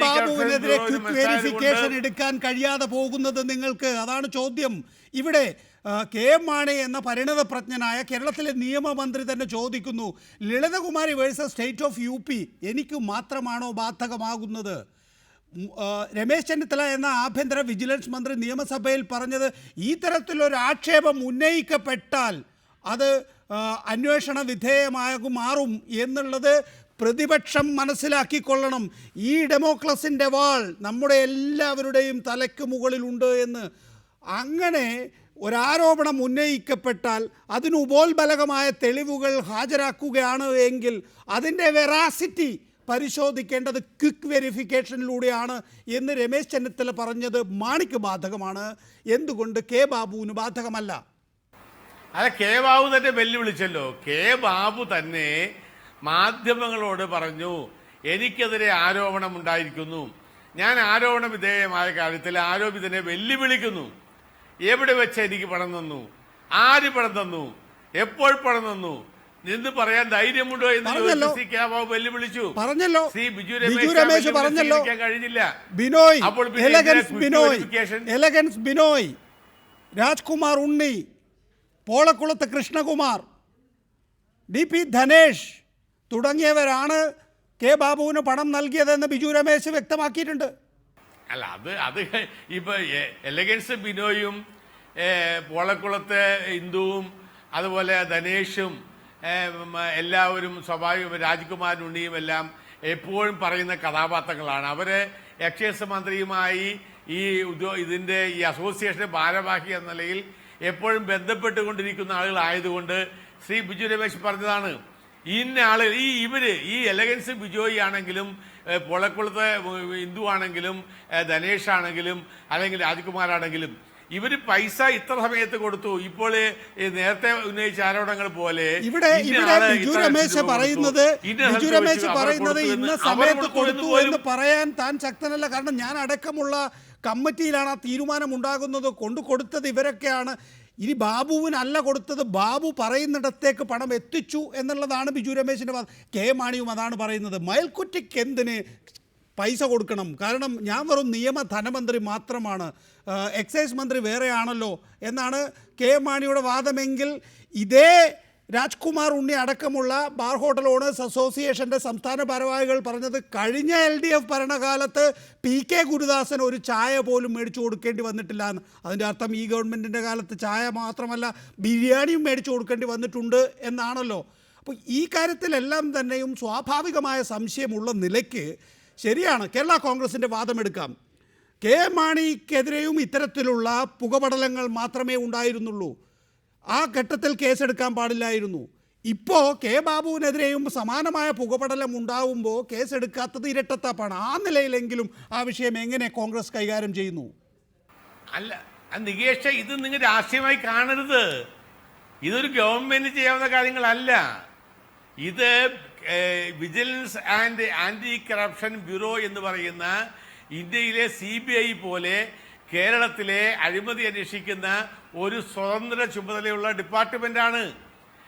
ബാബുവിനെതിരെ ക്വിക്ക് വെരിഫിക്കേഷൻ എടുക്കാൻ കഴിയാതെ പോകുന്നത് നിങ്ങൾക്ക്? അതാണ് ചോദ്യം. ഇവിടെ കെ മാണി എന്ന പരിണതപ്രജ്ഞനായ കേരളത്തിലെ നിയമമന്ത്രി തന്നെ ചോദിക്കുന്നു, Lalithakumari versus state of UP എനിക്ക് മാത്രമാണോ ബാധകമാകുന്നത്? രമേശ് ചെന്നിത്തല എന്ന ആഭ്യന്തര വിജിലൻസ് മന്ത്രി നിയമസഭയിൽ പറഞ്ഞത് ഈ തരത്തിലൊരു ആക്ഷേപം ഉന്നയിക്കപ്പെട്ടാൽ അത് അന്വേഷണ വിധേയമാകും മാറും എന്നുള്ളത് പ്രതിപക്ഷം മനസ്സിലാക്കിക്കൊള്ളണം. ഈ ഡെമോക്രസിൻ്റെ വാൾ നമ്മുടെ എല്ലാവരുടെയും തലയ്ക്ക് മുകളിലുണ്ട് എന്ന്. അങ്ങനെ ഒരാരോപണം ഉന്നയിക്കപ്പെട്ടാൽ അതിന് ഉപോത്ബലകമായ തെളിവുകൾ ഹാജരാക്കുകയാണ് എങ്കിൽ അതിൻ്റെ വെറാസിറ്റി പരിശോധിക്കേണ്ടത് ക്വിക്ക് വെരിഫിക്കേഷനിലൂടെയാണ് എന്ന് രമേശ് ചെന്നിത്തല പറഞ്ഞത് മാണിക്ക് ബാധകമാണ്. എന്തുകൊണ്ട് കെ ബാബുവിന് ബാധകമല്ല? അല്ല, കെ ബാബു തന്നെ വെല്ലുവിളിച്ചല്ലോ. കെ ബാബു തന്നെ മാധ്യമങ്ങളോട് പറഞ്ഞു, എനിക്കെതിരെ ആരോപണം ഉണ്ടായിരിക്കുന്നു, ഞാൻ ആരോപണ വിധേയമായ കാര്യത്തിൽ ആരോപിതനെ വെല്ലുവിളിക്കുന്നു. എവിടെ വെച്ച് എനിക്ക് പണം തന്നു, ആര് പണം തന്നു, എപ്പോൾ പണം തന്നു എന്ന് പറയാൻ ധൈര്യമുണ്ടോ എന്ന് വെല്ലുവിളിച്ചു. പറഞ്ഞല്ലോ, ശ്രീ ബിജു രമേശ് പറഞ്ഞല്ലോ. കഴിഞ്ഞില്ല. ബിനോയ്, എലഗൻസ് ബിനോയ്, രാജ്കുമാർ ഉണ്ണി, പോളക്കുളത്ത് കൃഷ്ണകുമാർ, DP ധനേഷ് തുടങ്ങിയവരാണ് കെ ബാബുവിന് പണം നൽകിയതെന്ന് ബിജു രമേശ് വ്യക്തമാക്കിയിട്ടുണ്ട്. അല്ല, അത് ഇപ്പൊ എലഗൻസ് ബിനോയും പോളക്കുളത്തെ ഇന്ദുവും അതുപോലെ ധനേഷും എല്ലാവരും സ്വാഭാവിക രാജ്കുമാർ ഉണ്ണിയും എല്ലാം എപ്പോഴും പറയുന്ന കഥാപാത്രങ്ങളാണ്. അവര് എക്സൈസ് മന്ത്രിയുമായി ഇതിന്റെ ഈ അസോസിയേഷന്റെ ഭാരവാഹി എന്ന നിലയിൽ എപ്പോഴും ബന്ധപ്പെട്ടുകൊണ്ടിരിക്കുന്ന ആളുകളായതുകൊണ്ട് ശ്രീ ബിജു രമേശ് പറഞ്ഞതാണ്, ഇന്ന ആളുകൾ ഈ എലഗൻസ് ബിജോയി ആണെങ്കിലും പോളക്കുളത്തെ ഹിന്ദു ആണെങ്കിലും ധനേഷ് ആണെങ്കിലും അല്ലെങ്കിൽ രാജ്കുമാറാണെങ്കിലും ഇവര് പൈസ ഇത്ര സമയത്ത് കൊടുത്തു. ഇപ്പോൾ നേരത്തെ ഉന്നയിച്ച ആരോപണങ്ങൾ പോലെ ഇവിടെ ബിജു രമേശ് പറയുന്നത് ഇന്ന സമയത്ത് കൊടുത്തു എന്ന് പറയാൻ താൻ ശക്തനല്ല. കാരണം ഞാൻ അടക്കമുള്ള കമ്മിറ്റിയിലാണ് ആ തീരുമാനം ഉണ്ടാകുന്നത്. കൊടുത്തത് ഇവരൊക്കെയാണ്. ഇനി ബാബുവിനല്ല കൊടുത്തത്, ബാബു പറയുന്നിടത്തേക്ക് പണം എത്തിച്ചു എന്നുള്ളതാണ് ബിജു രമേശിൻ്റെ വാദം. കെ മാണിയും അതാണ് പറയുന്നത്. മയൽക്കുറ്റിക്ക് എന്തിന് പൈസ കൊടുക്കണം? കാരണം ഞാൻ വെറും ധനമന്ത്രി മാത്രമാണ്, എക്സൈസ് മന്ത്രി വേറെയാണല്ലോ എന്നാണ് കെ മാണിയുടെ വാദമെങ്കിൽ ഇതേ രാജ്കുമാർ ഉണ്ണി അടക്കമുള്ള ബാർ ഹോട്ടൽ ഓണേഴ്സ് അസോസിയേഷൻ്റെ സംസ്ഥാന ഭാരവാഹികൾ പറഞ്ഞത് കഴിഞ്ഞ LDF ഭരണകാലത്ത് PK ഗുരുദാസൻ ഒരു ചായ പോലും മേടിച്ചു കൊടുക്കേണ്ടി വന്നിട്ടില്ല എന്ന്. അതിൻ്റെ അർത്ഥം ഈ ഗവൺമെൻറ്റിൻ്റെ കാലത്ത് ചായ മാത്രമല്ല ബിരിയാണിയും മേടിച്ചു കൊടുക്കേണ്ടി വന്നിട്ടുണ്ട് എന്നാണല്ലോ. അപ്പോൾ ഈ കാര്യത്തിലെല്ലാം തന്നെയും സ്വാഭാവികമായ സംശയമുള്ള നിലയ്ക്ക് ശരിയാണ്, കേരള കോൺഗ്രസിൻ്റെ വാദമെടുക്കാം. കെ മാണിക്കെതിരെയും ഇത്തരത്തിലുള്ള പുകപടലങ്ങൾ മാത്രമേ ഉണ്ടായിരുന്നുള്ളൂ. ആ ഘട്ടത്തിൽ കേസെടുക്കാൻ പാടില്ലായിരുന്നു. ഇപ്പോൾ കെ ബാബുവിനെതിരെയും സമാനമായ പുകപടലം ഉണ്ടാവുമ്പോൾ കേസെടുക്കാത്തത് ഇരട്ടത്താപ്പാണ്. ആ നിലയിലെങ്കിലും ആ വിഷയം എങ്ങനെ കോൺഗ്രസ് കൈകാര്യം ചെയ്യുന്നു? അല്ല, നികേഷ്, ഇത് നിങ്ങൾ രാഷ്ട്രീയമായി കാണരുത്. ഇതൊരു ഗവൺമെന്റ് ചെയ്യാവുന്ന കാര്യങ്ങളല്ല. ഇത് vigilance and anti corruption bureau എന്ന് പറയുന്ന ഇന്ത്യയിലെ CBI പോലെ കേരളത്തിലെ അഴിമതി അന്വേഷിക്കുന്ന ഒരു സ്വതന്ത്ര ചുമതലയുള്ള ഡിപ്പാർട്ട്മെന്റാണ്.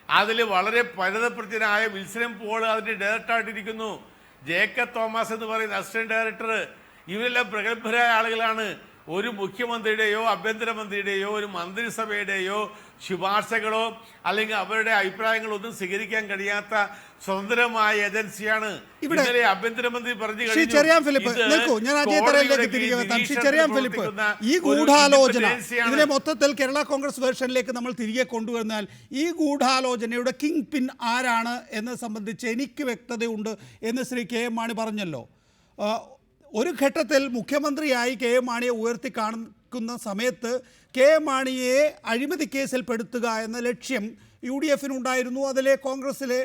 അതിൽ വളരെ പരിതപ്രജ്ഞനായ വിൽസൺ പോൾ അതിന്റെ ഡയറക്ടറായിട്ടിരിക്കുന്നു. ജേക്കബ് തോമസ് എന്ന് പറയുന്ന അസിസ്റ്റന്റ് ഡയറക്ടർ. ഇവരെല്ലാം പ്രഗത്ഭരായ ആളുകളാണ്. ഒരു മുഖ്യമന്ത്രിയുടെയോ ആഭ്യന്തരമന്ത്രിയുടെയോ ഒരു മന്ത്രിസഭയുടെയോ ശുപാർശകളോ അല്ലെങ്കിൽ അവരുടെ അഭിപ്രായങ്ങളോ ഒന്നും സ്വീകരിക്കാൻ കഴിയാത്ത സ്വതന്ത്രമായ ഏജൻസിയാണ്. ഇന്നലെ ആഭ്യന്തരമന്ത്രി പറഞ്ഞു ഈ ഗൂഢാലോചന ഇതിനെ മൊത്തത്തിൽ കേരള കോൺഗ്രസ് വേർഷനിലേക്ക് നമ്മൾ തിരികെ കൊണ്ടുവന്നാൽ ഈ ഗൂഢാലോചനയുടെ കിങ് പിൻ ആരാണ് എന്ന് സംബന്ധിച്ച് എനിക്ക് വ്യക്തതയുണ്ട് എന്ന് ശ്രീ കെ എം മാണി പറഞ്ഞല്ലോ. ഒരു ഘട്ടത്തിൽ മുഖ്യമന്ത്രിയായി കെ എം മാണിയെ ഉയർത്തി കാണിക്കുന്ന സമയത്ത് കെ എം മാണിയെ അഴിമതി കേസിൽ പെടുത്തുക എന്ന ലക്ഷ്യം UDF-നുണ്ടായിരുന്നു, അതിലെ കോൺഗ്രസ്സിലെ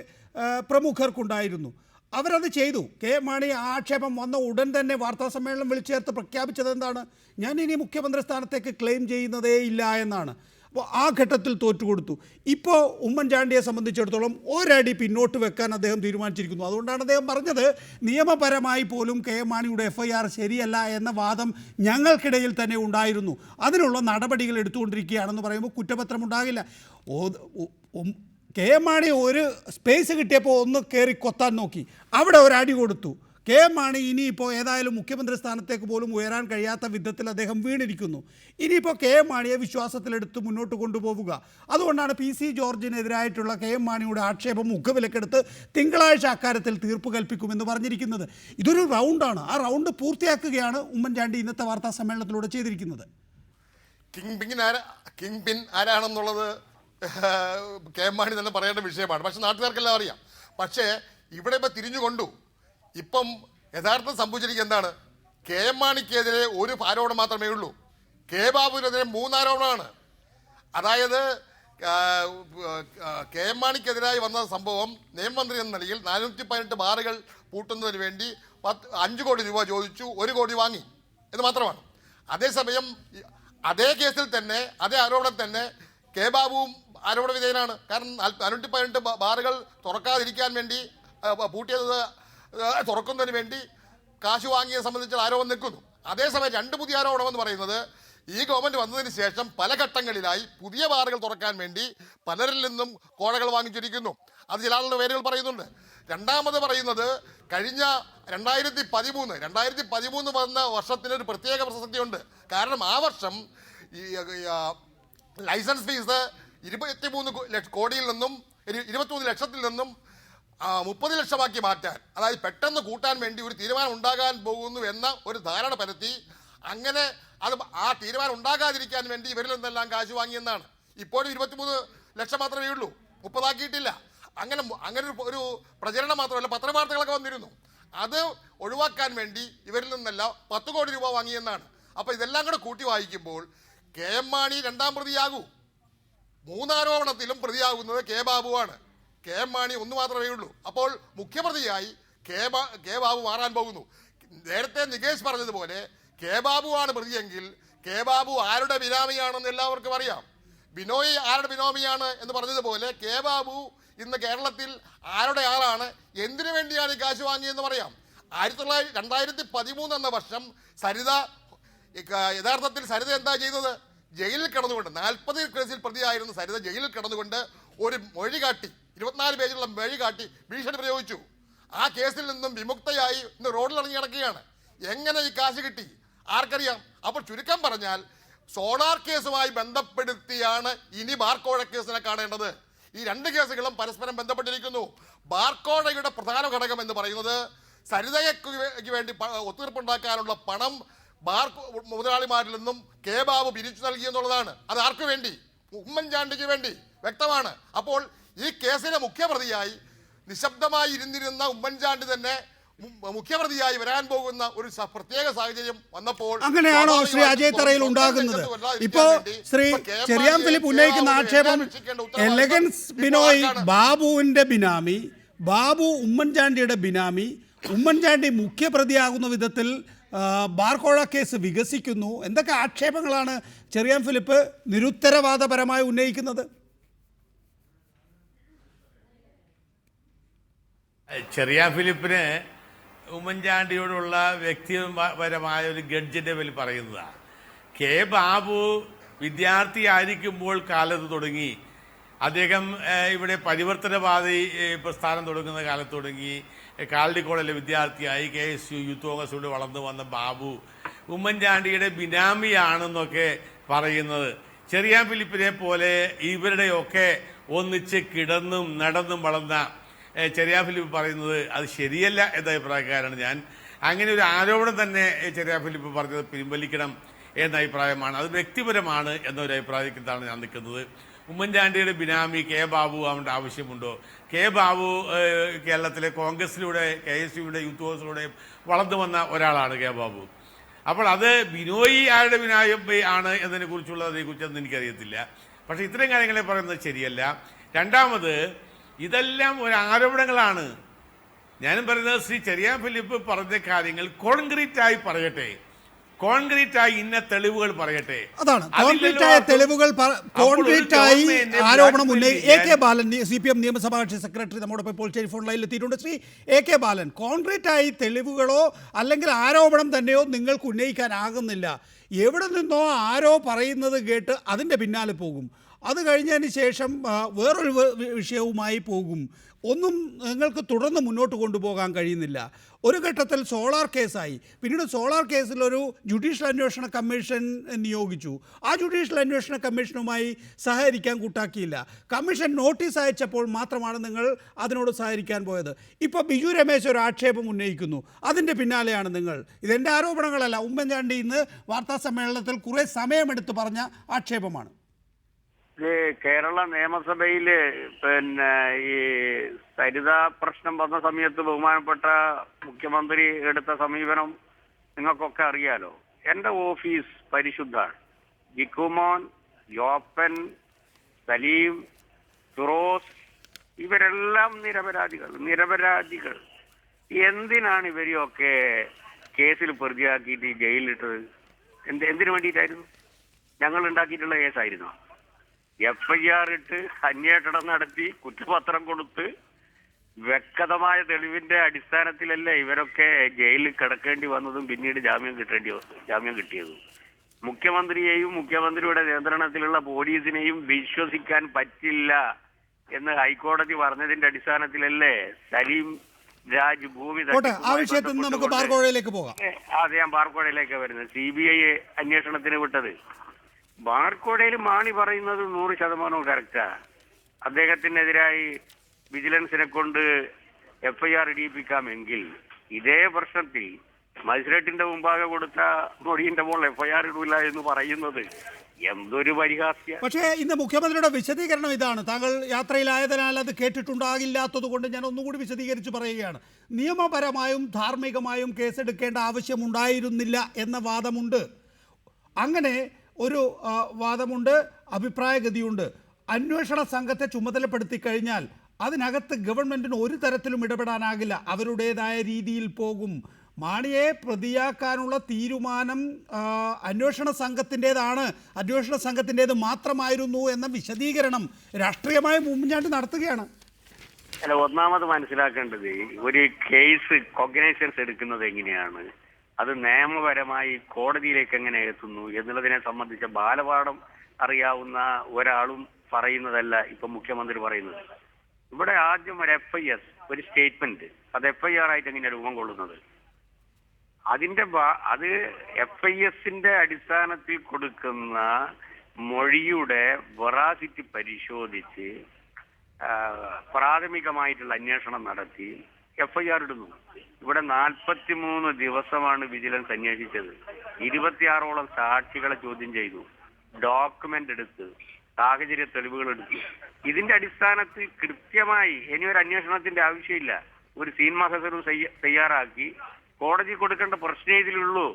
പ്രമുഖർക്കുണ്ടായിരുന്നു. അവരത് ചെയ്തു. കെ എം മാണി ആക്ഷേപം വന്ന ഉടൻ തന്നെ വാർത്താസമ്മേളനം വിളിച്ചു ചേർത്ത് പ്രഖ്യാപിച്ചത് എന്താണ്? ഞാൻ ഇനി മുഖ്യമന്ത്രി സ്ഥാനത്തേക്ക് ക്ലെയിം ചെയ്യുന്നതേ ഇല്ല എന്നാണ്. അപ്പോൾ ആ ഘട്ടത്തിൽ തോറ്റുകൊടുത്തു. ഇപ്പോൾ ഉമ്മൻചാണ്ടിയെ സംബന്ധിച്ചിടത്തോളം ഒരടി പിന്നോട്ട് വെക്കാൻ അദ്ദേഹം തീരുമാനിച്ചിരിക്കുന്നു. അതുകൊണ്ടാണ് അദ്ദേഹം പറഞ്ഞത് നിയമപരമായി പോലും കെ എം മാണിയുടെ FIR ശരിയല്ല എന്ന വാദം ഞങ്ങൾക്കിടയിൽ തന്നെ ഉണ്ടായിരുന്നു, അതിനുള്ള നടപടികൾ എടുത്തുകൊണ്ടിരിക്കുകയാണെന്ന് പറയുമ്പോൾ കുറ്റപത്രം ഉണ്ടാകില്ല. കെ എം മാണി ഒരു സ്പേസ് കിട്ടിയപ്പോൾ ഒന്ന് കയറി കൊത്താൻ നോക്കി, അവിടെ ഒരടി കൊടുത്തു. കെ എം മാണി ഇനിയിപ്പോൾ ഏതായാലും മുഖ്യമന്ത്രി സ്ഥാനത്തേക്ക് പോലും ഉയരാൻ കഴിയാത്ത വിധത്തിൽ അദ്ദേഹം വീണിരിക്കുന്നു. ഇനിയിപ്പോൾ കെ എം മാണിയെ വിശ്വാസത്തിലെടുത്ത് മുന്നോട്ട് കൊണ്ടുപോവുക. അതുകൊണ്ടാണ് PC ജോർജിനെതിരായിട്ടുള്ള കെ എം മാണിയുടെ ആക്ഷേപം മുഖവിലക്കെടുത്ത് തിങ്കളാഴ്ച അക്കാര്യത്തിൽ തീർപ്പ് കൽപ്പിക്കുമെന്ന് പറഞ്ഞിരിക്കുന്നത്. ഇതൊരു റൗണ്ടാണ്. ആ റൗണ്ട് പൂർത്തിയാക്കുകയാണ് ഉമ്മൻചാണ്ടി ഇന്നത്തെ വാർത്താ സമ്മേളനത്തിലൂടെ ചെയ്തിരിക്കുന്നത്. കിങ് പിൻ ആരാണെന്നുള്ളത് കെ എം മാണി തന്നെ പറയേണ്ട വിഷയമാണ്. പക്ഷെ നാട്ടുകാർക്കെല്ലാം അറിയാം. പക്ഷേ ഇവിടെ ഇപ്പം തിരിഞ്ഞുകൊണ്ടു. ഇപ്പം യഥാർത്ഥം സംഭവിച്ചിരിക്കുക എന്താണ്? കെ എം മാണിക്കെതിരെ ഒരു ആരോപണം മാത്രമേ ഉള്ളൂ. കെ ബാബുവിനെതിരെ 3 ആരോപണമാണ്. അതായത് കെ എം മാണിക്കെതിരായി വന്ന സംഭവം നിയമമന്ത്രി എന്ന നിലയിൽ 418 ബാറുകൾ പൂട്ടുന്നതിന് വേണ്ടി 5 കോടി രൂപ ചോദിച്ചു, 1 കോടി വാങ്ങി എന്ന് മാത്രമാണ്. അതേസമയം അതേ കേസിൽ തന്നെ അതേ ആരോപണം തന്നെ കെ ബാബുവും ആരോപണ വിധേയനാണ്. കാരണം 418 ബാറുകൾ തുറക്കാതിരിക്കാൻ വേണ്ടി പൂട്ടിയത് തുറക്കുന്നതിന് വേണ്ടി കാശ് വാങ്ങിയെ സംബന്ധിച്ച് ആരോപണം നിൽക്കുന്നു. അതേസമയം 2 പുതിയ ആരോപണം എന്ന് പറയുന്നത് ഈ ഗവൺമെൻറ് വന്നതിന് ശേഷം പല ഘട്ടങ്ങളിലായി പുതിയ ബാറുകൾ തുറക്കാൻ വേണ്ടി പലരിൽ നിന്നും കോഴകൾ വാങ്ങിച്ചിരിക്കുന്നു. അത് ചില ആളുടെ പേരുകൾ പറയുന്നുണ്ട്. രണ്ടാമത് പറയുന്നത് കഴിഞ്ഞ 2013 വന്ന വർഷത്തിനൊരു പ്രത്യേക പ്രസക്തിയുണ്ട്. കാരണം ആ വർഷം ഈ ലൈസൻസ് ഫീസ് 23 കോടിയിൽ നിന്നും 23 ലക്ഷത്തിൽ നിന്നും 30 ലക്ഷമാക്കി മാറ്റാൻ, അതായത് പെട്ടെന്ന് കൂട്ടാൻ വേണ്ടി ഒരു തീരുമാനം ഉണ്ടാകാൻ പോകുന്നു എന്ന ഒരു ധാരണ പരത്തി, അങ്ങനെ അത് ആ തീരുമാനം ഉണ്ടാകാതിരിക്കാൻ വേണ്ടി ഇവരിൽ നിന്നെല്ലാം കാശ് വാങ്ങിയെന്നാണ്. ഇപ്പോഴും 23 ലക്ഷം മാത്രമേ ഉള്ളൂ, 30 ആക്കിയിട്ടില്ല. അങ്ങനെ ഒരു പ്രചരണം മാത്രമല്ല, പത്രവാർത്തകളൊക്കെ വന്നിരുന്നു. അത് ഒഴിവാക്കാൻ വേണ്ടി ഇവരിൽ നിന്നെല്ലാം 10 കോടി രൂപ വാങ്ങിയെന്നാണ്. അപ്പോൾ ഇതെല്ലാം കൂടെ കൂട്ടി വായിക്കുമ്പോൾ കെ എം മാണി 2ാം പ്രതിയാകൂ. 3 ആരോപണത്തിലും പ്രതിയാകുന്നത് കെ ബാബുവാണ്. കെ എം മാണി 1 മാത്രമേ ഉള്ളൂ. അപ്പോൾ മുഖ്യപ്രതിയായി കെ ബാബു മാറാൻ പോകുന്നു. നേരത്തെ നികേഷ് പറഞ്ഞതുപോലെ കെ ബാബുവാണ് പ്രതിയെങ്കിൽ കെ ബാബു ആരുടെ ബിനാമിയാണെന്ന് എല്ലാവർക്കും അറിയാം. ബിനോയ് ആരുടെ ബിനോമിയാണ് എന്ന് പറഞ്ഞതുപോലെ കെ ബാബു ഇന്ന് കേരളത്തിൽ ആരുടെ ആളാണ്, എന്തിനു വേണ്ടിയാണ് ഈ കാശ് വാങ്ങിയെന്ന് പറയാം. 2013 എന്ന വർഷം യഥാർത്ഥത്തിൽ സരിത എന്താ ചെയ്തത്? ജയിലിൽ കിടന്നുകൊണ്ട് 40 കേസിൽ പ്രതിയായിരുന്ന സരിത ജയിലിൽ കിടന്നുകൊണ്ട് ഒരു മൊഴി കാട്ടി, 24 പേജുള്ള മൊഴി കാട്ടി ഭീഷണി പ്രയോഗിച്ചു. ആ കേസിൽ നിന്നും വിമുക്തയായി ഇന്ന് റോഡിൽ ഇറങ്ങി കിടക്കുകയാണ്. എങ്ങനെ ഈ കാശ് കിട്ടി ആർക്കറിയാം? അപ്പോൾ ചുരുക്കം പറഞ്ഞാൽ സോളാർ കേസുമായി ബന്ധപ്പെടുത്തിയാണ് ഇനി ബാർക്കോഴ കേസിനെ കാണേണ്ടത്. ഈ 2 കേസുകളും പരസ്പരം ബന്ധപ്പെട്ടിരിക്കുന്നു. ബാർക്കോഴയുടെ പ്രധാന ഘടകം എന്ന് പറയുന്നത് സരിതയ്ക്ക് വേണ്ടി ഒത്തുതീർപ്പുണ്ടാക്കാനുള്ള പണം ബാർ മുതലാളിമാരിൽ നിന്നും കെ ബാബു പിരിച്ചു നൽകി എന്നുള്ളതാണ്. അത് ആർക്കു വേണ്ടി? ഉമ്മൻചാണ്ടിക്ക് വേണ്ടി, വ്യക്തമാണ്. അപ്പോൾ ഈ കേസിലെ മുഖ്യപ്രതിയായി നിശബ്ദമായി ഇരുന്നിരുന്ന ഉമ്മൻചാണ്ടി തന്നെ മുഖ്യപ്രതിയായി വരാൻ പോകുന്ന ഒരു പ്രത്യേക സാഹചര്യം വന്നപ്പോൾ അങ്ങനെയാണോ ശ്രീ അജയ് തറയിൽ ഉണ്ടാകുന്നത്? ഇപ്പോ ശ്രീ ചെറിയാൻ ഫിലിപ്പ് ഉന്നയിക്കുന്ന ആക്ഷേപം എലഗൻസ് ബിനോയ് ബാബുവിന്റെ ബിനാമി, ബാബു ഉമ്മൻചാണ്ടിയുടെ ബിനാമി, ഉമ്മൻചാണ്ടി മുഖ്യപ്രതിയാകുന്ന വിധത്തിൽ ബാർക്കോഴ കേസ് വികസിക്കുന്നു. എന്തൊക്കെ ആക്ഷേപങ്ങളാണ് ചെറിയാൻ ഫിലിപ്പ് നിരുത്തരവാദപരമായി ഉന്നയിക്കുന്നത്? ചെറിയാൻ ഫിലിപ്പിന് ഉമ്മൻചാണ്ടിയോടുള്ള വ്യക്തിപരമായ ഒരു ഗഡ്ജിന്റെ പേരിൽ പറയുന്നതാണ്. കെ ബാബു വിദ്യാർത്ഥിയായിരിക്കുമ്പോൾ കാലത്ത് തുടങ്ങി, അദ്ദേഹം ഇവിടെ പരിവർത്തനവാദി പ്രസ്ഥാനം തുടങ്ങുന്ന കാലത്ത് തുടങ്ങി, കാലടി കോളേജിലെ വിദ്യാർത്ഥിയായി KSU യൂത്ത് കോൺഗ്രസിലൂടെ വളർന്നു വന്ന ബാബു ഉമ്മൻചാണ്ടിയുടെ ബിനാമിയാണെന്നൊക്കെ പറയുന്നത്. ചെറിയാൻ ഫിലിപ്പിനെ പോലെ ഇവരുടെയൊക്കെ ഒന്നിച്ച് കിടന്നും നടന്നും വളർന്ന ചെറിയാൻ ഫിലിപ്പ് പറയുന്നത് അത് ശരിയല്ല എന്ന അഭിപ്രായക്കാരാണ് ഞാൻ. അങ്ങനെ ഒരു ആരോപണം തന്നെ ചെറിയാൻ ഫിലിപ്പ് പറഞ്ഞത് പിൻവലിക്കണം എന്ന അഭിപ്രായമാണ്. അത് വ്യക്തിപരമാണ് എന്നൊരു അഭിപ്രായത്തിലാണ് ഞാൻ നിൽക്കുന്നത്. ഉമ്മൻചാണ്ടിയുടെ ബിനാമി കെ ബാബു ആവേണ്ട ആവശ്യമുണ്ടോ? കെ ബാബു കേരളത്തിലെ കോൺഗ്രസിലൂടെ KSUയുടെ യൂത്ത് കോൺഗ്രസിലൂടെ വളർന്നു വന്ന ഒരാളാണ് കെ ബാബു. അപ്പോൾ അത് ബിനോയി ആരുടെ ബിനാമി ആണ് എന്നതിനെക്കുറിച്ചുള്ളതിനെക്കുറിച്ചൊന്നും എനിക്കറിയത്തില്ല. പക്ഷേ ഇത്തരം കാര്യങ്ങളെ പറയുന്നത് ശരിയല്ല. രണ്ടാമത് ഇതെല്ലാം ഒരു ആരോപണങ്ങളാണ്. ഞാനും പറയുന്നത് ശ്രീ ചെറിയാൻ ഫിലിപ്പ് പറഞ്ഞ കാര്യങ്ങൾ കോൺക്രീറ്റായി പറയട്ടെ, കോൺക്രീറ്റായി ഇന്ന തെളിവുകൾ പറയട്ടെ. അതാണ് കോൺക്രീറ്റായ തെളിവുകൾ, കോൺക്രീറ്റായി ആരോപണം AK ബാലൻ CPM നിയമസഭാ കക്ഷി സെക്രട്ടറി നമ്മോടൊപ്പം ഇപ്പോൾ ടെലിഫോൺ ലൈനിൽ എത്തിയിട്ടുണ്ട്. ശ്രീ AK ബാലൻ, കോൺക്രീറ്റായി തെളിവുകളോ അല്ലെങ്കിൽ ആരോപണം തന്നെയോ നിങ്ങൾക്ക് ഉന്നയിക്കാനാകുന്നില്ല. എവിടെ നിന്നോ ആരോ പറയുന്നത് കേട്ട് അതിൻ്റെ പിന്നാലെ പോകും. അത് കഴിഞ്ഞതിന് ശേഷം വേറൊരു വിഷയവുമായി പോകും. ഒന്നും നിങ്ങൾക്ക് തുടർന്ന് മുന്നോട്ട് കൊണ്ടുപോകാൻ കഴിയുന്നില്ല. ഒരു ഘട്ടത്തിൽ സോളാർ കേസായി, പിന്നീട് സോളാർ കേസിലൊരു ജുഡീഷ്യൽ അന്വേഷണ കമ്മീഷൻ നിയോഗിച്ചു. ആ ജുഡീഷ്യൽ അന്വേഷണ കമ്മീഷനുമായി സഹകരിക്കാൻ കൂട്ടാക്കിയില്ല. കമ്മീഷൻ നോട്ടീസ് അയച്ചപ്പോൾ മാത്രമാണ് നിങ്ങൾ അതിനോട് സഹകരിക്കാൻ പോയത്. ഇപ്പോൾ ബിജു രമേശ് ഒരു ആക്ഷേപം ഉന്നയിക്കുന്നു, അതിൻ്റെ പിന്നാലെയാണ് നിങ്ങൾ. ഇതെൻ്റെ ആരോപണങ്ങളല്ല, ഉമ്മൻചാണ്ടി ഇന്ന് വാർത്താ സമ്മേളനത്തിൽ കുറേ സമയമെടുത്ത് പറഞ്ഞ ആക്ഷേപമാണ്. കേരള നിയമസഭയിൽ ഈ സരിത പ്രശ്നം വന്ന സമയത്ത് ബഹുമാനപ്പെട്ട മുഖ്യമന്ത്രി എടുത്ത സമീപനം നിങ്ങൾക്കൊക്കെ അറിയാലോ. എൻ്റെ ഓഫീസ് പരിശുദ്ധാണ്. ജിക്കുമോൻ, ജോപ്പൻ, സലീം, ഫിറോസ് ഇവരെല്ലാം നിരപരാധികൾ. എന്തിനാണ് ഇവരെയൊക്കെ കേസിൽ പ്രതിയാക്കിയിട്ട് ജയിലിലിട്ടത്? എന്തിനു വേണ്ടിയിട്ടായിരുന്നു? ഞങ്ങൾ ഉണ്ടാക്കിയിട്ടുള്ള കേസായിരുന്നു. FIR ഇട്ട് അന്വേഷണം നടത്തി കുറ്റപത്രം കൊടുത്ത് വ്യക്തമായ തെളിവിന്റെ അടിസ്ഥാനത്തിലല്ലേ ഇവരൊക്കെ ജയിലിൽ കിടക്കേണ്ടി വന്നതും പിന്നീട് ജാമ്യം കിട്ടിയതും. മുഖ്യമന്ത്രിയെയും മുഖ്യമന്ത്രിയുടെ നിയന്ത്രണത്തിലുള്ള പോലീസിനെയും വിശ്വസിക്കാൻ പറ്റില്ല എന്ന് ഹൈക്കോടതി പറഞ്ഞതിന്റെ അടിസ്ഥാനത്തിലല്ലേ സലീം രാജ് ഭൂമി നമുക്ക് ബാർക്കോഴയിലേക്ക് പോകാം. അതെ, ഞാൻ ബാർക്കോഴയിലേക്ക് വരുന്നത്. CBI അന്വേഷണത്തിന് വിട്ടത്. ബാർക്കോടയിൽ മാണി പറയുന്നത് 100% കറക്റ്റാ. അദ്ദേഹത്തിനെതിരായി വിജിലൻസിനെ കൊണ്ട് FIR ഇടിയിപ്പിക്കാമെങ്കിൽ ഇതേ പ്രശ്നത്തിൽ മജിസ്ട്രേറ്റിന്റെ മുമ്പാകെ കൊടുത്ത മൊഴിന്റെ മോൾ FIR ഇടൂല എന്ന് പറയുന്നത് എന്തൊരു പരിഹാസ്യം. പക്ഷേ ഇന്ന് മുഖ്യമന്ത്രിയുടെ വിശദീകരണം ഇതാണ്. താങ്കൾ യാത്രയിലായതിനാൽ അത് കേട്ടിട്ടുണ്ടാകില്ലാത്തത് കൊണ്ട് ഞാൻ ഒന്നുകൂടി വിശദീകരിച്ച് പറയുകയാണ്. നിയമപരമായും ധാർമ്മികമായും കേസെടുക്കേണ്ട ആവശ്യമുണ്ടായിരുന്നില്ല എന്ന വാദമുണ്ട്. അങ്ങനെ ഒരു വാദമുണ്ട്, അഭിപ്രായഗതിയുണ്ട്. അന്വേഷണ സംഘത്തെ ചുമതലപ്പെടുത്തി കഴിഞ്ഞാൽ അതിനകത്ത് ഗവൺമെൻറ്റിന് ഒരു തരത്തിലും ഇടപെടാനാകില്ല, അവരുടേതായ രീതിയിൽ പോകും. മാണിയെ പ്രതിയാക്കാനുള്ള തീരുമാനം അന്വേഷണ സംഘത്തിൻ്റെതാണ്, അന്വേഷണ സംഘത്തിൻ്റേത് മാത്രമായിരുന്നു എന്ന വിശദീകരണം രാഷ്ട്രീയമായ ഉമ്മൻചാണ്ടി നടത്തുകയാണ്. അല്ല, ഒന്നാമത് മനസ്സിലാക്കേണ്ടത് ഒരു കേസ് കോഗ്നൈസൻസ് എടുക്കുന്നത് എങ്ങനെയാണ്, അത് നിയമപരമായി കോടതിയിലേക്ക് എങ്ങനെ എത്തുന്നു എന്നുള്ളതിനെ സംബന്ധിച്ച ബാലപാഠം അറിയാവുന്ന ഒരാളും പറയുന്നതല്ല ഇപ്പൊ മുഖ്യമന്ത്രി പറയുന്നത്. ഇവിടെ ആദ്യം ഒരു FIS, ഒരു സ്റ്റേറ്റ്മെന്റ്, അത് FIR ആയിട്ട് എങ്ങനെ രൂപം കൊള്ളുന്നത്? അത് FISന്റെ അടിസ്ഥാനത്തിൽ കൊടുക്കുന്ന മൊഴിയുടെ വെറാസിറ്റി പരിശോധിച്ച് പ്രാഥമികമായിട്ടുള്ള അന്വേഷണം നടത്തി FIR ഇടുന്നു. ഇവിടെ 43 ദിവസമാണ് വിജിലൻസ് അന്വേഷിച്ചത്. 26ഓളം സാക്ഷികളെ ചോദ്യം ചെയ്തു, ഡോക്യുമെന്റ് എടുത്ത്, സാഹചര്യ തെളിവുകൾ എടുത്തു. ഇതിന്റെ അടിസ്ഥാനത്തിൽ കൃത്യമായി ഇനി ഒരു അന്വേഷണത്തിന്റെ ആവശ്യമില്ല. ഒരു സീൻ മഹസറും തയ്യാറാക്കി കോടതി കൊടുക്കേണ്ട പ്രശ്നം ഇതിലുള്ളൂ.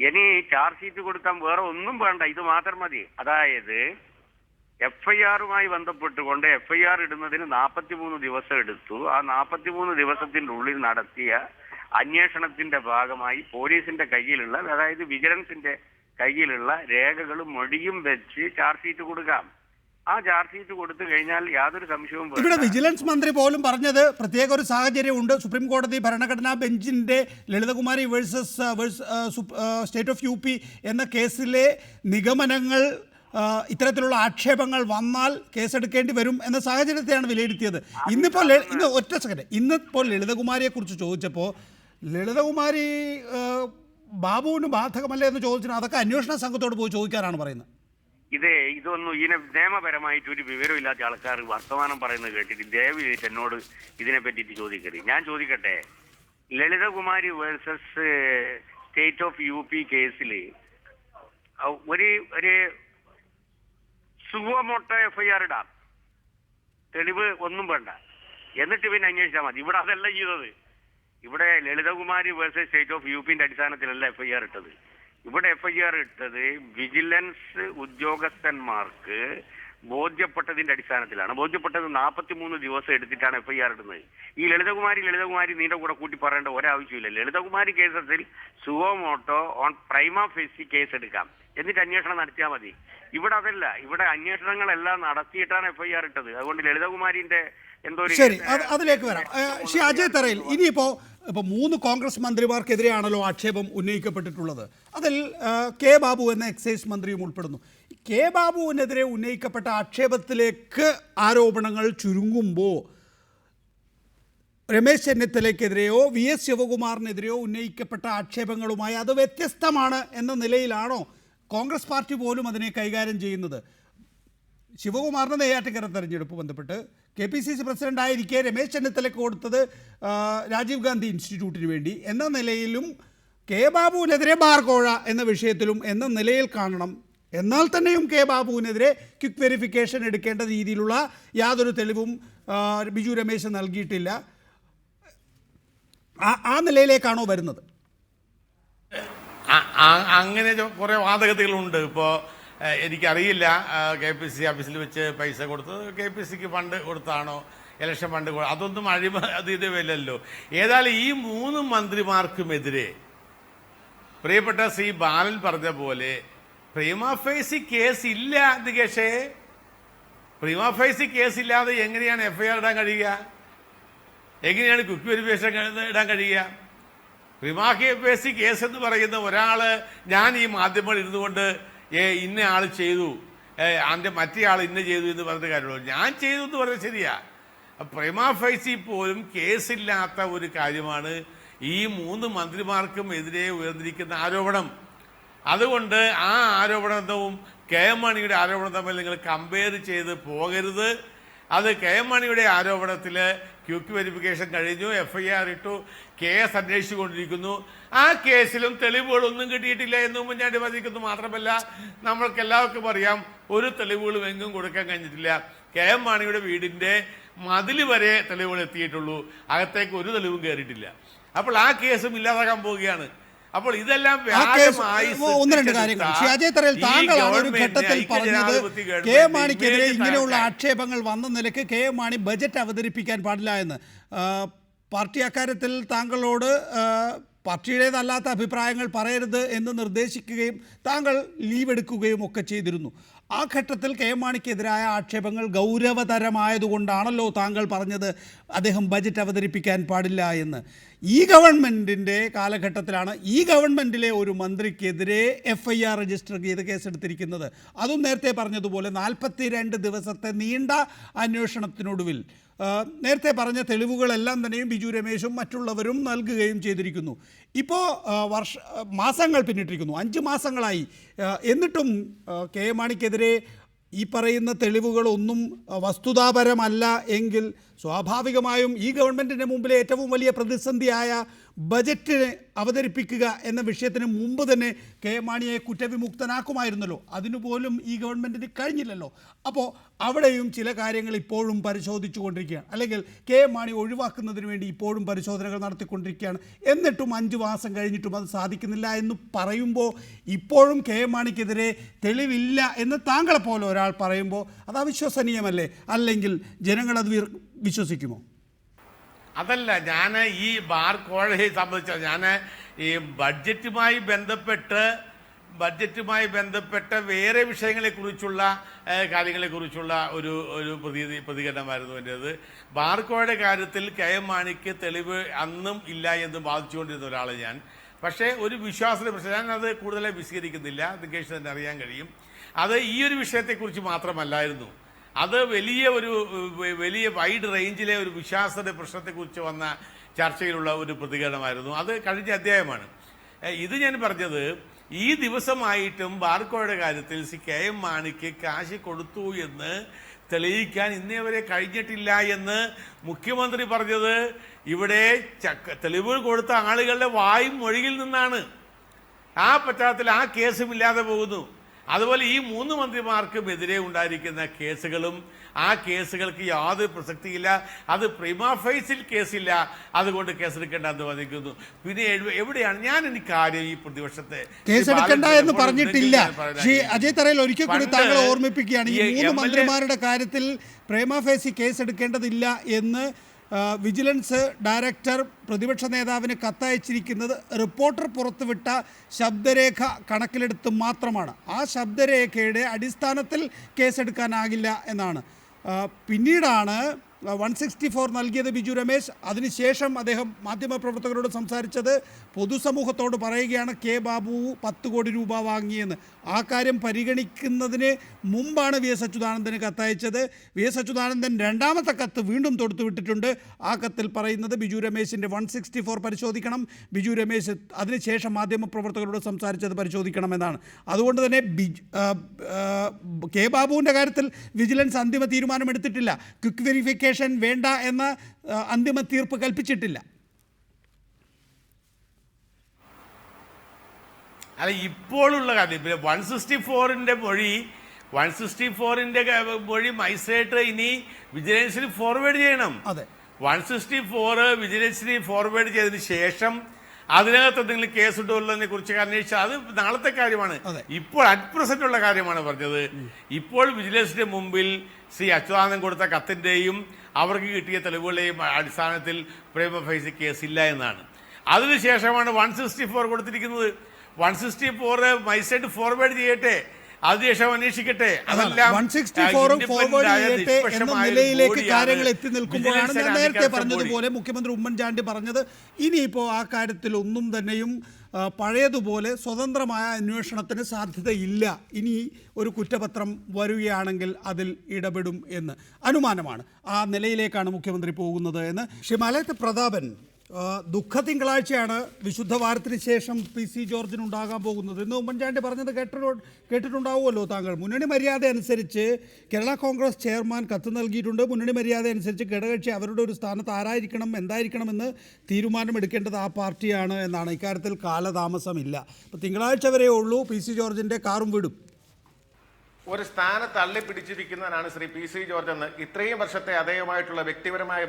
ഇനി ചാർജ് ഷീറ്റ് കൊടുക്കാൻ വേറെ ഒന്നും വേണ്ട, ഇത് മാത്രം മതി. അതായത് FIRമായി ബന്ധപ്പെട്ടുകൊണ്ട് FIR ഇടുന്നതിന് 43 ദിവസം എടുത്തു. ആ 43 ദിവസത്തിന്റെ ഉള്ളിൽ നടത്തിയ അന്വേഷണത്തിന്റെ ഭാഗമായി പോലീസിന്റെ കയ്യിലുള്ള, അതായത് വിജിലൻസിന്റെ കയ്യിലുള്ള രേഖകളും മൊഴിയും വെച്ച് ചാർജ് ഷീറ്റ് കൊടുക്കാം. ആ ചാർജ് ഷീറ്റ് കൊടുത്തു കഴിഞ്ഞാൽ യാതൊരു സംശയവും വേണ്ട. ഇവിടെ വിജിലൻസ് മന്ത്രി പോലും പറഞ്ഞത് പ്രത്യേക ഒരു സാഹചര്യമുണ്ട്. സുപ്രീം കോടതി ഭരണഘടനാ ബെഞ്ചിന്റെ Lalithakumari versus state of UP എന്ന കേസിലെ നിഗമനങ്ങൾ, ഇത്തരത്തിലുള്ള ആക്ഷേപങ്ങൾ വന്നാൽ കേസെടുക്കേണ്ടി വരും എന്ന സാഹചര്യത്തെയാണ് വിലയിരുത്തിയത്. ഇന്നിപ്പോൾ ലളിതകുമാരിയെ കുറിച്ച് ചോദിച്ചപ്പോൾ ലളിതകുമാരി ബാബുവിന് ബാധകമല്ലേ എന്ന് ചോദിച്ചാൽ അതൊക്കെ അന്വേഷണ സംഘത്തോട് പോയി ചോദിക്കാനാണ് പറയുന്നത്. ഇതൊന്നും നിയമപരമായിട്ട് ഒരു വിവരമില്ലാത്ത ആൾക്കാർ വർത്തമാനം പറയുന്നത് കേട്ടിട്ട് ദയവ് ചെയ്തിട്ട് എന്നോട് ഇതിനെ പറ്റിയിട്ട് ചോദിക്കരുത്. ഞാൻ ചോദിക്കട്ടെ, Lalithakumari versus state of UP കേസിൽ ഒരു സുവമോട്ട FIR ഇടാം, തെളിവ് ഒന്നും വേണ്ട, എന്നിട്ട് പിന്നെ അന്വേഷിച്ചാൽ മതി. ഇവിടെ അതല്ല ചെയ്തത്. ഇവിടെ ലളിതകുമാരി വേഴ്സസ് സ്റ്റേറ്റ് ഓഫ് UPന്റെ അടിസ്ഥാനത്തിലല്ല FIR ഇട്ടത്. ഇവിടെ FIR ഇട്ടത് വിജിലൻസ് ഉദ്യോഗസ്ഥന്മാർക്ക് ബോധ്യപ്പെട്ടതിന്റെ അടിസ്ഥാനത്തിലാണ്. ബോധ്യപ്പെട്ടത് 43 ദിവസം എടുത്തിട്ടാണ് FIR ഇടുന്നത്. ഈ ലളിതകുമാരി നീന്റെ കൂടെ കൂട്ടി പറയേണ്ട ഒരാവശ്യമില്ല. ലളിതകുമാരി കേസത്തിൽ സുവോമോട്ടോ ഓൺ പ്രൈമ ഫേസി കേസ് എടുക്കാം, എന്നിട്ട് അന്വേഷണം നടത്തിയാൽ മതി. ഇവിടെ അതല്ല. ഇവിടെ അന്വേഷണങ്ങളെല്ലാം നടത്തിയിട്ടാണ് FIR ഇട്ടത്. അതുകൊണ്ട് ലളിതകുമാരിന്റെ ശരി, അതിലേക്ക് വരാം. ശ്രീ അജയ് തറയിൽ, ഇനിയിപ്പോൾ 3 കോൺഗ്രസ് മന്ത്രിമാർക്കെതിരെയാണല്ലോ ആക്ഷേപം ഉന്നയിക്കപ്പെട്ടിട്ടുള്ളത്. അതിൽ കെ ബാബു എന്ന എക്സൈസ് മന്ത്രിയും ഉൾപ്പെടുന്നു. കെ ബാബുവിനെതിരെ ഉന്നയിക്കപ്പെട്ട ആക്ഷേപത്തിലേക്ക് ആരോപണങ്ങൾ ചുരുങ്ങുമ്പോൾ രമേശ് ചെന്നിത്തലയ്ക്കെതിരെയോ VS ശിവകുമാറിനെതിരെയോ ഉന്നയിക്കപ്പെട്ട ആക്ഷേപങ്ങളുമായി അത് വ്യത്യസ്തമാണ് എന്ന നിലയിലാണോ കോൺഗ്രസ് പാർട്ടി പോലും അതിനെ കൈകാര്യം ചെയ്യുന്നത്? ശിവകുമാറിന് നെയ്യാറ്റിൻകര തെരഞ്ഞെടുപ്പ് ബന്ധപ്പെട്ട് KPCC പ്രസിഡൻ്റായിരിക്കെ രമേശ് ചെന്നിത്തലയ്ക്ക് കൊടുത്തത് രാജീവ് ഗാന്ധി ഇൻസ്റ്റിറ്റ്യൂട്ടിന് വേണ്ടി എന്ന നിലയിലും കെ ബാബുവിനെതിരെ ബാർകോഴ എന്ന വിഷയത്തിലും എന്ന നിലയിൽ കാണണം. എന്നാൽ തന്നെയും കെ ബാബുവിനെതിരെ ക്വിക്ക് വെരിഫിക്കേഷൻ എടുക്കേണ്ട രീതിയിലുള്ള യാതൊരു തെളിവും ബിജു രമേശ് നൽകിയിട്ടില്ല. ആ നിലയിലേക്കാണോ വരുന്നത്? അങ്ങനെ കുറെ വാദഗതികളുണ്ട്. ഇപ്പോൾ എനിക്കറിയില്ല KPCC ഓഫീസിൽ വെച്ച് പൈസ കൊടുത്തത് KPCC ഫണ്ട് കൊടുത്താണോ, ഇലക്ഷൻ ഫണ്ട് അതൊന്നും ഇതല്ലല്ലോ. ഏതായാലും ഈ 3 മന്ത്രിമാർക്കുമെതിരെ പ്രിയപ്പെട്ട ശ്രീ ബാലൻ പറഞ്ഞ പോലെ പ്രൈമ ഫേസി കേസ് ഇല്ല. നികേഷേ, പ്രൈമ ഫേസി കേസ് ഇല്ലാതെ എങ്ങനെയാണ് FIR ഇടാൻ കഴിയുക? എങ്ങനെയാണ് ക്വിക്ക് വെരിഫിക്കേഷൻ ഇടാൻ കഴിയുക? പ്രൈമ ഫേസി കേസ് എന്ന് പറയുന്ന ഒരാള്, ഞാൻ ഈ മാധ്യമങ്ങളിൽ ഇരുന്നുകൊണ്ട് ഇന്ന ആൾ ചെയ്തു, അതിന്റെ മറ്റേ ആൾ ഇന്ന ചെയ്തു എന്ന് പറഞ്ഞ കാര്യമുള്ളൂ. ഞാൻ ചെയ്തു എന്ന് പറഞ്ഞാൽ ശരിയാ. പ്രൈമ ഫേസി പോലും കേസില്ലാത്ത ഒരു കാര്യമാണ് ഈ 3 മന്ത്രിമാർക്കും എതിരെ ഉയർന്നിരിക്കുന്ന ആരോപണം. അതുകൊണ്ട് ആ ആരോപണവും KM മാണിയുടെ ആരോപണം തമ്മിൽ നിങ്ങൾ കമ്പയർ ചെയ്ത് പോകരുത്. അത് KM മാണിയുടെ ആരോപണത്തിൽ ക്വിക്ക് വെരിഫിക്കേഷൻ കഴിഞ്ഞു, FIR ഇട്ടു, കേസ് അന്വേഷിച്ചുകൊണ്ടിരിക്കുന്നു. ആ കേസിലും തെളിവുകളൊന്നും കിട്ടിയിട്ടില്ല എന്ന് ഉമ്മൻചാണ്ടി വാദിക്കുന്നു. മാത്രമല്ല, നമ്മൾക്ക് എല്ലാവർക്കും അറിയാം, ഒരു തെളിവുകളും എങ്ങും കൊടുക്കാൻ കഴിഞ്ഞിട്ടില്ല. KM മാണിയുടെ വീടിന്റെ മതിൽ വരെ തെളിവുകൾ എത്തിയിട്ടുള്ളൂ, അകത്തേക്ക് ഒരു തെളിവും കയറിയിട്ടില്ല. അപ്പോൾ ആ കേസും ഇല്ലാതാക്കാൻ പോവുകയാണ്. അപ്പോൾ ഇതെല്ലാം ഒന്ന് രണ്ട് കാര്യങ്ങൾ അജയ് തറയിൽ താങ്കളാണ് ഒരു ഘട്ടത്തിൽ പറഞ്ഞത് KM മാണിക്കെതിരെ ഇങ്ങനെയുള്ള ആക്ഷേപങ്ങൾ വന്ന നിലയ്ക്ക് KM മാണി ബജറ്റ് അവതരിപ്പിക്കാൻ പാടില്ല എന്ന്. പാർട്ടി അക്കാര്യത്തിൽ താങ്കളോട് പാർട്ടിയുടേതല്ലാത്ത അഭിപ്രായങ്ങൾ പറയരുത് എന്ന് നിർദ്ദേശിക്കുകയും താങ്കൾ ലീവ് എടുക്കുകയും ഒക്കെ ചെയ്തിരുന്നു. ആ ഘട്ടത്തിൽ KM മാണിക്കെതിരായ ആക്ഷേപങ്ങൾ ഗൗരവതരമായതുകൊണ്ടാണല്ലോ താങ്കൾ പറഞ്ഞത് അദ്ദേഹം ബജറ്റ് അവതരിപ്പിക്കാൻ പാടില്ല എന്ന്. ഈ ഗവൺമെൻറ്റിൻ്റെ കാലഘട്ടത്തിലാണ് ഈ ഗവൺമെൻറ്റിലെ ഒരു മന്ത്രിക്കെതിരെ FIR രജിസ്റ്റർ ചെയ്ത് കേസെടുത്തിരിക്കുന്നത്. അതും നേരത്തെ പറഞ്ഞതുപോലെ 42 ദിവസത്തെ നീണ്ട അന്വേഷണത്തിനൊടുവിൽ നേരത്തെ പറഞ്ഞ തെളിവുകളെല്ലാം തന്നെയും ബിജു രമേശും മറ്റുള്ളവരും നൽകുകയും ചെയ്തിരിക്കുന്നു. ഇപ്പോൾ മാസങ്ങൾ പിന്നിട്ടിരിക്കുന്നു, 5 മാസങ്ങളായി. എന്നിട്ടും KM മാണിക്കെതിരെ ഈ പറയുന്ന തെളിവുകളൊന്നും വസ്തുതാപരമല്ല എങ്കിൽ സ്വാഭാവികമായും ഈ ഗവൺമെൻറ്റിൻ്റെ മുമ്പിലെ ഏറ്റവും വലിയ പ്രതിസന്ധിയായ ബജറ്റ് അവതരിപ്പിക്കുക എന്ന വിഷയത്തിന് മുമ്പ് തന്നെ KM മാണിയെ കുറ്റവിമുക്തനാക്കുമായിരുന്നല്ലോ. അതിനുപോലും ഈ ഗവൺമെൻറ്റിന് കഴിഞ്ഞില്ലല്ലോ. അപ്പോൾ അവിടെയും ചില കാര്യങ്ങൾ ഇപ്പോഴും പരിശോധിച്ചു കൊണ്ടിരിക്കുകയാണ്, അല്ലെങ്കിൽ KM മാണി ഒഴിവാക്കുന്നതിന് വേണ്ടി ഇപ്പോഴും പരിശോധനകൾ നടത്തിക്കൊണ്ടിരിക്കുകയാണ്. എന്നിട്ടും 5 മാസം കഴിഞ്ഞിട്ടും അത് സാധിക്കുന്നില്ല എന്ന് പറയുമ്പോൾ ഇപ്പോഴും KM മാണിക്കെതിരെ തെളിവില്ല എന്ന് താങ്കളെപ്പോലെ ഒരാൾ പറയുമ്പോൾ അത് അവിശ്വസനീയമല്ലേ? അല്ലെങ്കിൽ ജനങ്ങളത് വിശ്വസിക്കുമോ? അതല്ല, ഞാൻ ഈ ബാർ കോഴയെ സംബന്ധിച്ച ഞാൻ ഈ ബഡ്ജറ്റുമായി ബന്ധപ്പെട്ട വേറെ വിഷയങ്ങളെക്കുറിച്ചുള്ള കാര്യങ്ങളെക്കുറിച്ചുള്ള ഒരു പ്രതികരണമായിരുന്നു എൻ്റേത്. ബാർ കോഴയുടെ കാര്യത്തിൽ KM മാണിക്ക് തെളിവ് അന്നും ഇല്ല എന്ന് ബാധിച്ചുകൊണ്ടിരുന്ന ഒരാൾ ഞാൻ. പക്ഷേ ഒരു വിശ്വാസത്തെ പ്രശ്നം, ഞാനത് കൂടുതലായി വിശദീകരിക്കുന്നില്ല, നികേഷ് തന്നെ അറിയാൻ കഴിയും. അത് ഈ ഒരു വിഷയത്തെക്കുറിച്ച് മാത്രമല്ലായിരുന്നു, അത് വലിയ വൈഡ് റേഞ്ചിലെ ഒരു വിശ്വാസയുടെ പ്രശ്നത്തെക്കുറിച്ച് വന്ന ചർച്ചയിലുള്ള ഒരു പ്രതികരണമായിരുന്നു. അത് കഴിഞ്ഞ അധ്യായമാണ്. ഇത് ഞാൻ പറഞ്ഞത് ഈ ദിവസമായിട്ടും ബാർക്കോയുടെ കാര്യത്തിൽ KM മാണിക്ക് കാശ് കൊടുത്തു എന്ന് തെളിയിക്കാൻ ഇന്നേ വരെ കഴിഞ്ഞിട്ടില്ല എന്ന് മുഖ്യമന്ത്രി പറഞ്ഞത് ഇവിടെ തെളിവ് കൊടുത്ത ആളുകളുടെ വായും മൊഴിയിൽ നിന്നാണ്. ആ പശ്ചാത്തലത്തിൽ ആ കേസും ഇല്ലാതെ പോകുന്നു. അതുപോലെ ഈ 3 മന്ത്രിമാർക്കും എതിരെ ഉണ്ടായിരിക്കുന്ന കേസുകളും ആ കേസുകൾക്ക് യാതൊരു പ്രസക്തിയില്ല. അത് പ്രിമാ ഫേസിൽ കേസില്ല, അതുകൊണ്ട് കേസെടുക്കേണ്ടെന്ന് വധിക്കുന്നു. പിന്നെ എവിടെയാണ് എനിക്ക് കാര്യം ഈ പ്രതിപക്ഷത്തെ കേസെടുക്കണ്ട എന്ന് പറഞ്ഞിട്ടില്ല. ശ്രീ അജയ് തറയിൽ ഒരിക്കൽ കൂടി താങ്കൾ ഓർമ്മിപ്പിക്കുകയാണ്, ഈ 3 മന്ത്രിമാരുടെ കാര്യത്തിൽ പ്രിമാ ഫേസി കേസെടുക്കേണ്ടതില്ല എന്ന് വിജിലൻസ് ഡയറക്ടർ പ്രതിപക്ഷ നേതാവിന് കത്തയച്ചിരിക്കുന്നത് റിപ്പോർട്ടർ പുറത്തുവിട്ട ശബ്ദരേഖ കണക്കിലെടുത്ത് മാത്രമാണ്. ആ ശബ്ദരേഖയുടെ അടിസ്ഥാനത്തിൽ കേസെടുക്കാനാകില്ല എന്നാണ്. പിന്നീടാണ് 164 നൽകിയത് ബിജു രമേശ്. അതിനുശേഷം അദ്ദേഹം മാധ്യമപ്രവർത്തകരോട് സംസാരിച്ചത് പൊതുസമൂഹത്തോട് പറയുകയാണ് ബാബു 10 കോടി രൂപ വാങ്ങിയെന്ന്. ആ കാര്യം പരിഗണിക്കുന്നതിന് മുമ്പാണ് VS അച്യുതാനന്ദന് കത്തയച്ചത്. VS അച്യുതാനന്ദൻ രണ്ടാമത്തെ കത്ത് വീണ്ടും തൊടുത്തുവിട്ടിട്ടുണ്ട്. ആ കത്തിൽ പറയുന്നത് ബിജു രമേശിൻ്റെ 164 പരിശോധിക്കണം, ബിജു രമേശ് അതിനുശേഷം മാധ്യമപ്രവർത്തകരോട് സംസാരിച്ചത് പരിശോധിക്കണമെന്നാണ്. അതുകൊണ്ട് തന്നെ ബാബുവിൻ്റെ കാര്യത്തിൽ വിജിലൻസ് അന്തിമ തീരുമാനമെടുത്തിട്ടില്ല. ക്വിക്ക് വെരിഫിക്കേഷൻ വേണ്ട എന്ന അന്തിമ തീർപ്പ് കൽപ്പിച്ചിട്ടില്ല. അല്ല, ഇപ്പോഴുള്ള കാര്യം 164ന്റെ മൊഴി മജിസ്ട്രേറ്റ് ഇനി വിജിലൻസിന് ഫോർവേഡ് ചെയ്യണം. അതെ, 164 വിജിലൻസിന് ഫോർവേഡ് ചെയ്തതിന് ശേഷം അതിനകത്ത് എന്തെങ്കിലും കേസുണ്ടോ ഉള്ളതിനെ കുറിച്ച് അന്വേഷിച്ചാൽ അത് നാളത്തെ കാര്യമാണ്. ഇപ്പോൾ അറ്റ് പ്രസന്റ് ഉള്ള കാര്യമാണ് പറഞ്ഞത്. ഇപ്പോൾ വിജിലൻസിന്റെ മുമ്പിൽ ശ്രീ അച്യുതാനന്ദൻ കൊടുത്ത കത്തിന്റെയും അവർക്ക് കിട്ടിയ തെളിവുകളുടെയും അടിസ്ഥാനത്തിൽ പ്രേമ ഫൈസി കേസില്ല എന്നാണ്. അതിനുശേഷമാണ് 164 കൊടുത്തിരിക്കുന്നത്. 164 മജിസ്ട്രേറ്റ് ഫോർവേഡ് ചെയ്യട്ടെ, അതിനുശേഷം അന്വേഷിക്കട്ടെ. അതെല്ലാം 164 ഫോർവേഡ് ചെയ്യട്ടെ എന്ന നിലയിലേക്ക് കാര്യങ്ങൾ എത്തി നിൽക്കുമ്പോഴാണ് ഞാൻ നേരത്തെ പറഞ്ഞതുപോലെ മുഖ്യമന്ത്രി ഉമ്മൻചാണ്ടി പറഞ്ഞത് ഇനിയിപ്പോൾ ആ കാര്യത്തിൽ ഒന്നും തന്നെയും പഴയതുപോലെ സ്വതന്ത്രമായ അന്വേഷണത്തിന് സാധ്യതയില്ല, ഇനി ഒരു കുറ്റപത്രം വരികയാണെങ്കിൽ അതിൽ ഇടപെടും എന്ന് അനുമാനമാണ്. ആ നിലയിലേക്കാണ് മുഖ്യമന്ത്രി പോകുന്നത് എന്ന് ഷിമാലയത്ത് പ്രതാപൻ. ദുഃഖത്തിങ്കളാഴ്ചയാണ് വിശുദ്ധ വാരത്തിന് ശേഷം PC ജോർജിനുണ്ടാകാൻ പോകുന്നത്. ഇന്ന് ഉമ്മൻചാണ്ടി പറഞ്ഞത് കേട്ടിട്ടുണ്ടാവുമല്ലോ താങ്കൾ. മുന്നണി മര്യാദ അനുസരിച്ച് കേരള കോൺഗ്രസ് ചെയർമാൻ കത്ത് നൽകിയിട്ടുണ്ട്. മുന്നണി മര്യാദ അനുസരിച്ച് ഘടകകക്ഷി അവരുടെ ഒരു സ്ഥാനത്ത് ആരായിരിക്കണം എന്തായിരിക്കണമെന്ന് തീരുമാനമെടുക്കേണ്ടത് ആ പാർട്ടിയാണ് എന്നാണ്. ഇക്കാര്യത്തിൽ കാലതാമസമില്ല. അപ്പോൾ തിങ്കളാഴ്ച വരെ ഉള്ളൂ PC ജോർജിൻ്റെ കാറും വീടും. ഒരു സ്ഥാനത്ത് തള്ളിപ്പിടിച്ചിരിക്കുന്നവനാണ് ശ്രീ PC ജോർജ് എന്ന് ഇത്രയും വർഷത്തെ അദ്ദേഹവുമായിട്ടുള്ള വ്യക്തിപരമായ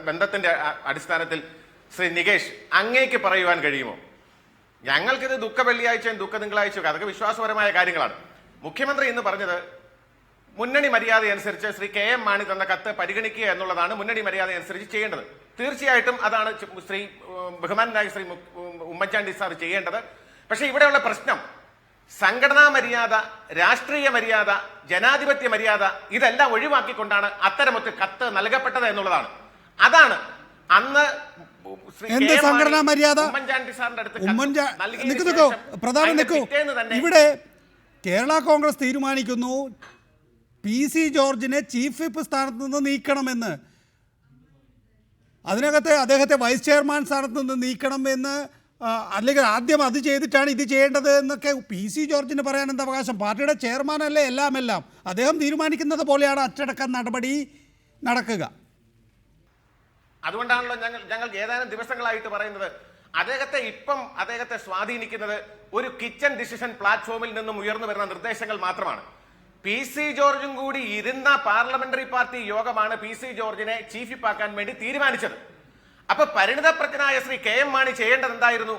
ബന്ധത്തിന്റെ അടിസ്ഥാനത്തിൽ ശ്രീ നികേഷ് അങ്ങേക്ക് പറയുവാൻ കഴിയുമോ? ഞങ്ങൾക്കിത് ദുഃഖ വെള്ളിയാഴ്ചയും ദുഃഖ തിങ്കളാഴ്ചയും അതൊക്കെ വിശ്വാസപരമായ കാര്യങ്ങളാണ്. മുഖ്യമന്ത്രി ഇന്ന് പറഞ്ഞത് മുന്നണി മര്യാദ അനുസരിച്ച് ശ്രീ KM മാണി തന്ന കത്ത് പരിഗണിക്കുക എന്നുള്ളതാണ് മുന്നണി മര്യാദ അനുസരിച്ച് ചെയ്യേണ്ടത്. തീർച്ചയായിട്ടും അതാണ് ശ്രീ ബഹുമാനായ ശ്രീ ഉമ്മൻചാണ്ടി സാർ ചെയ്യേണ്ടത്. പക്ഷേ ഇവിടെയുള്ള പ്രശ്നം സംഘടനാ മര്യാദ, രാഷ്ട്രീയ മര്യാദ, ജനാധിപത്യ മര്യാദ ഇതെല്ലാം ഒഴിവാക്കിക്കൊണ്ടാണ് അത്തരമൊരു കത്ത് നൽകപ്പെട്ടത് എന്നുള്ളതാണ്. അതാണ് അന്ന് സംഘടനാ മര്യാദ ഉമ്മൻചാണ്ടി സാറിന്റെ അടുത്ത് ഇവിടെ കേരള കോൺഗ്രസ് തീരുമാനിക്കുന്നു PC ജോർജിനെ ചീഫ് വിപ്പ് സ്ഥാനത്ത് നിന്ന് നീക്കണമെന്ന്. അതിനകത്ത് അദ്ദേഹത്തെ വൈസ് ചെയർമാൻ സ്ഥാനത്ത് നിന്ന് നീക്കണമെന്ന്, അല്ലെങ്കിൽ ആദ്യം അത് ചെയ്തിട്ടാണ് ഇത് ചെയ്യേണ്ടത് എന്നൊക്കെ PC ജോർജിന് പറയാൻ എന്താ അവകാശം? പാർട്ടിയുടെ ചെയർമാനല്ലേ എല്ലാം. അദ്ദേഹം തീരുമാനിക്കുന്നത് പോലെയാണ് അച്ചടക്ക നടപടി നടക്കുക. അതുകൊണ്ടാണല്ലോ ഞങ്ങൾ ഏതാനും ദിവസങ്ങളായിട്ട് പറയുന്നത് അദ്ദേഹത്തെ സ്വാധീനിക്കുന്നത് ഒരു കിച്ചൺ ഡിസിഷൻ പ്ലാറ്റ്ഫോമിൽ നിന്നും ഉയർന്നു വരുന്ന നിർദ്ദേശങ്ങൾ മാത്രമാണ്. PC ജോർജും കൂടി ഇരുന്ന പാർലമെന്ററി പാർട്ടി യോഗമാണ് PC ജോർജിനെ ചീഫ് വിപ്പ് ആക്കാൻ വേണ്ടി തീരുമാനിച്ചത്. അപ്പൊ പരിണിതപ്രജ്ഞനായ ശ്രീ KM മാണി ചെയ്യേണ്ടത് എന്തായിരുന്നു?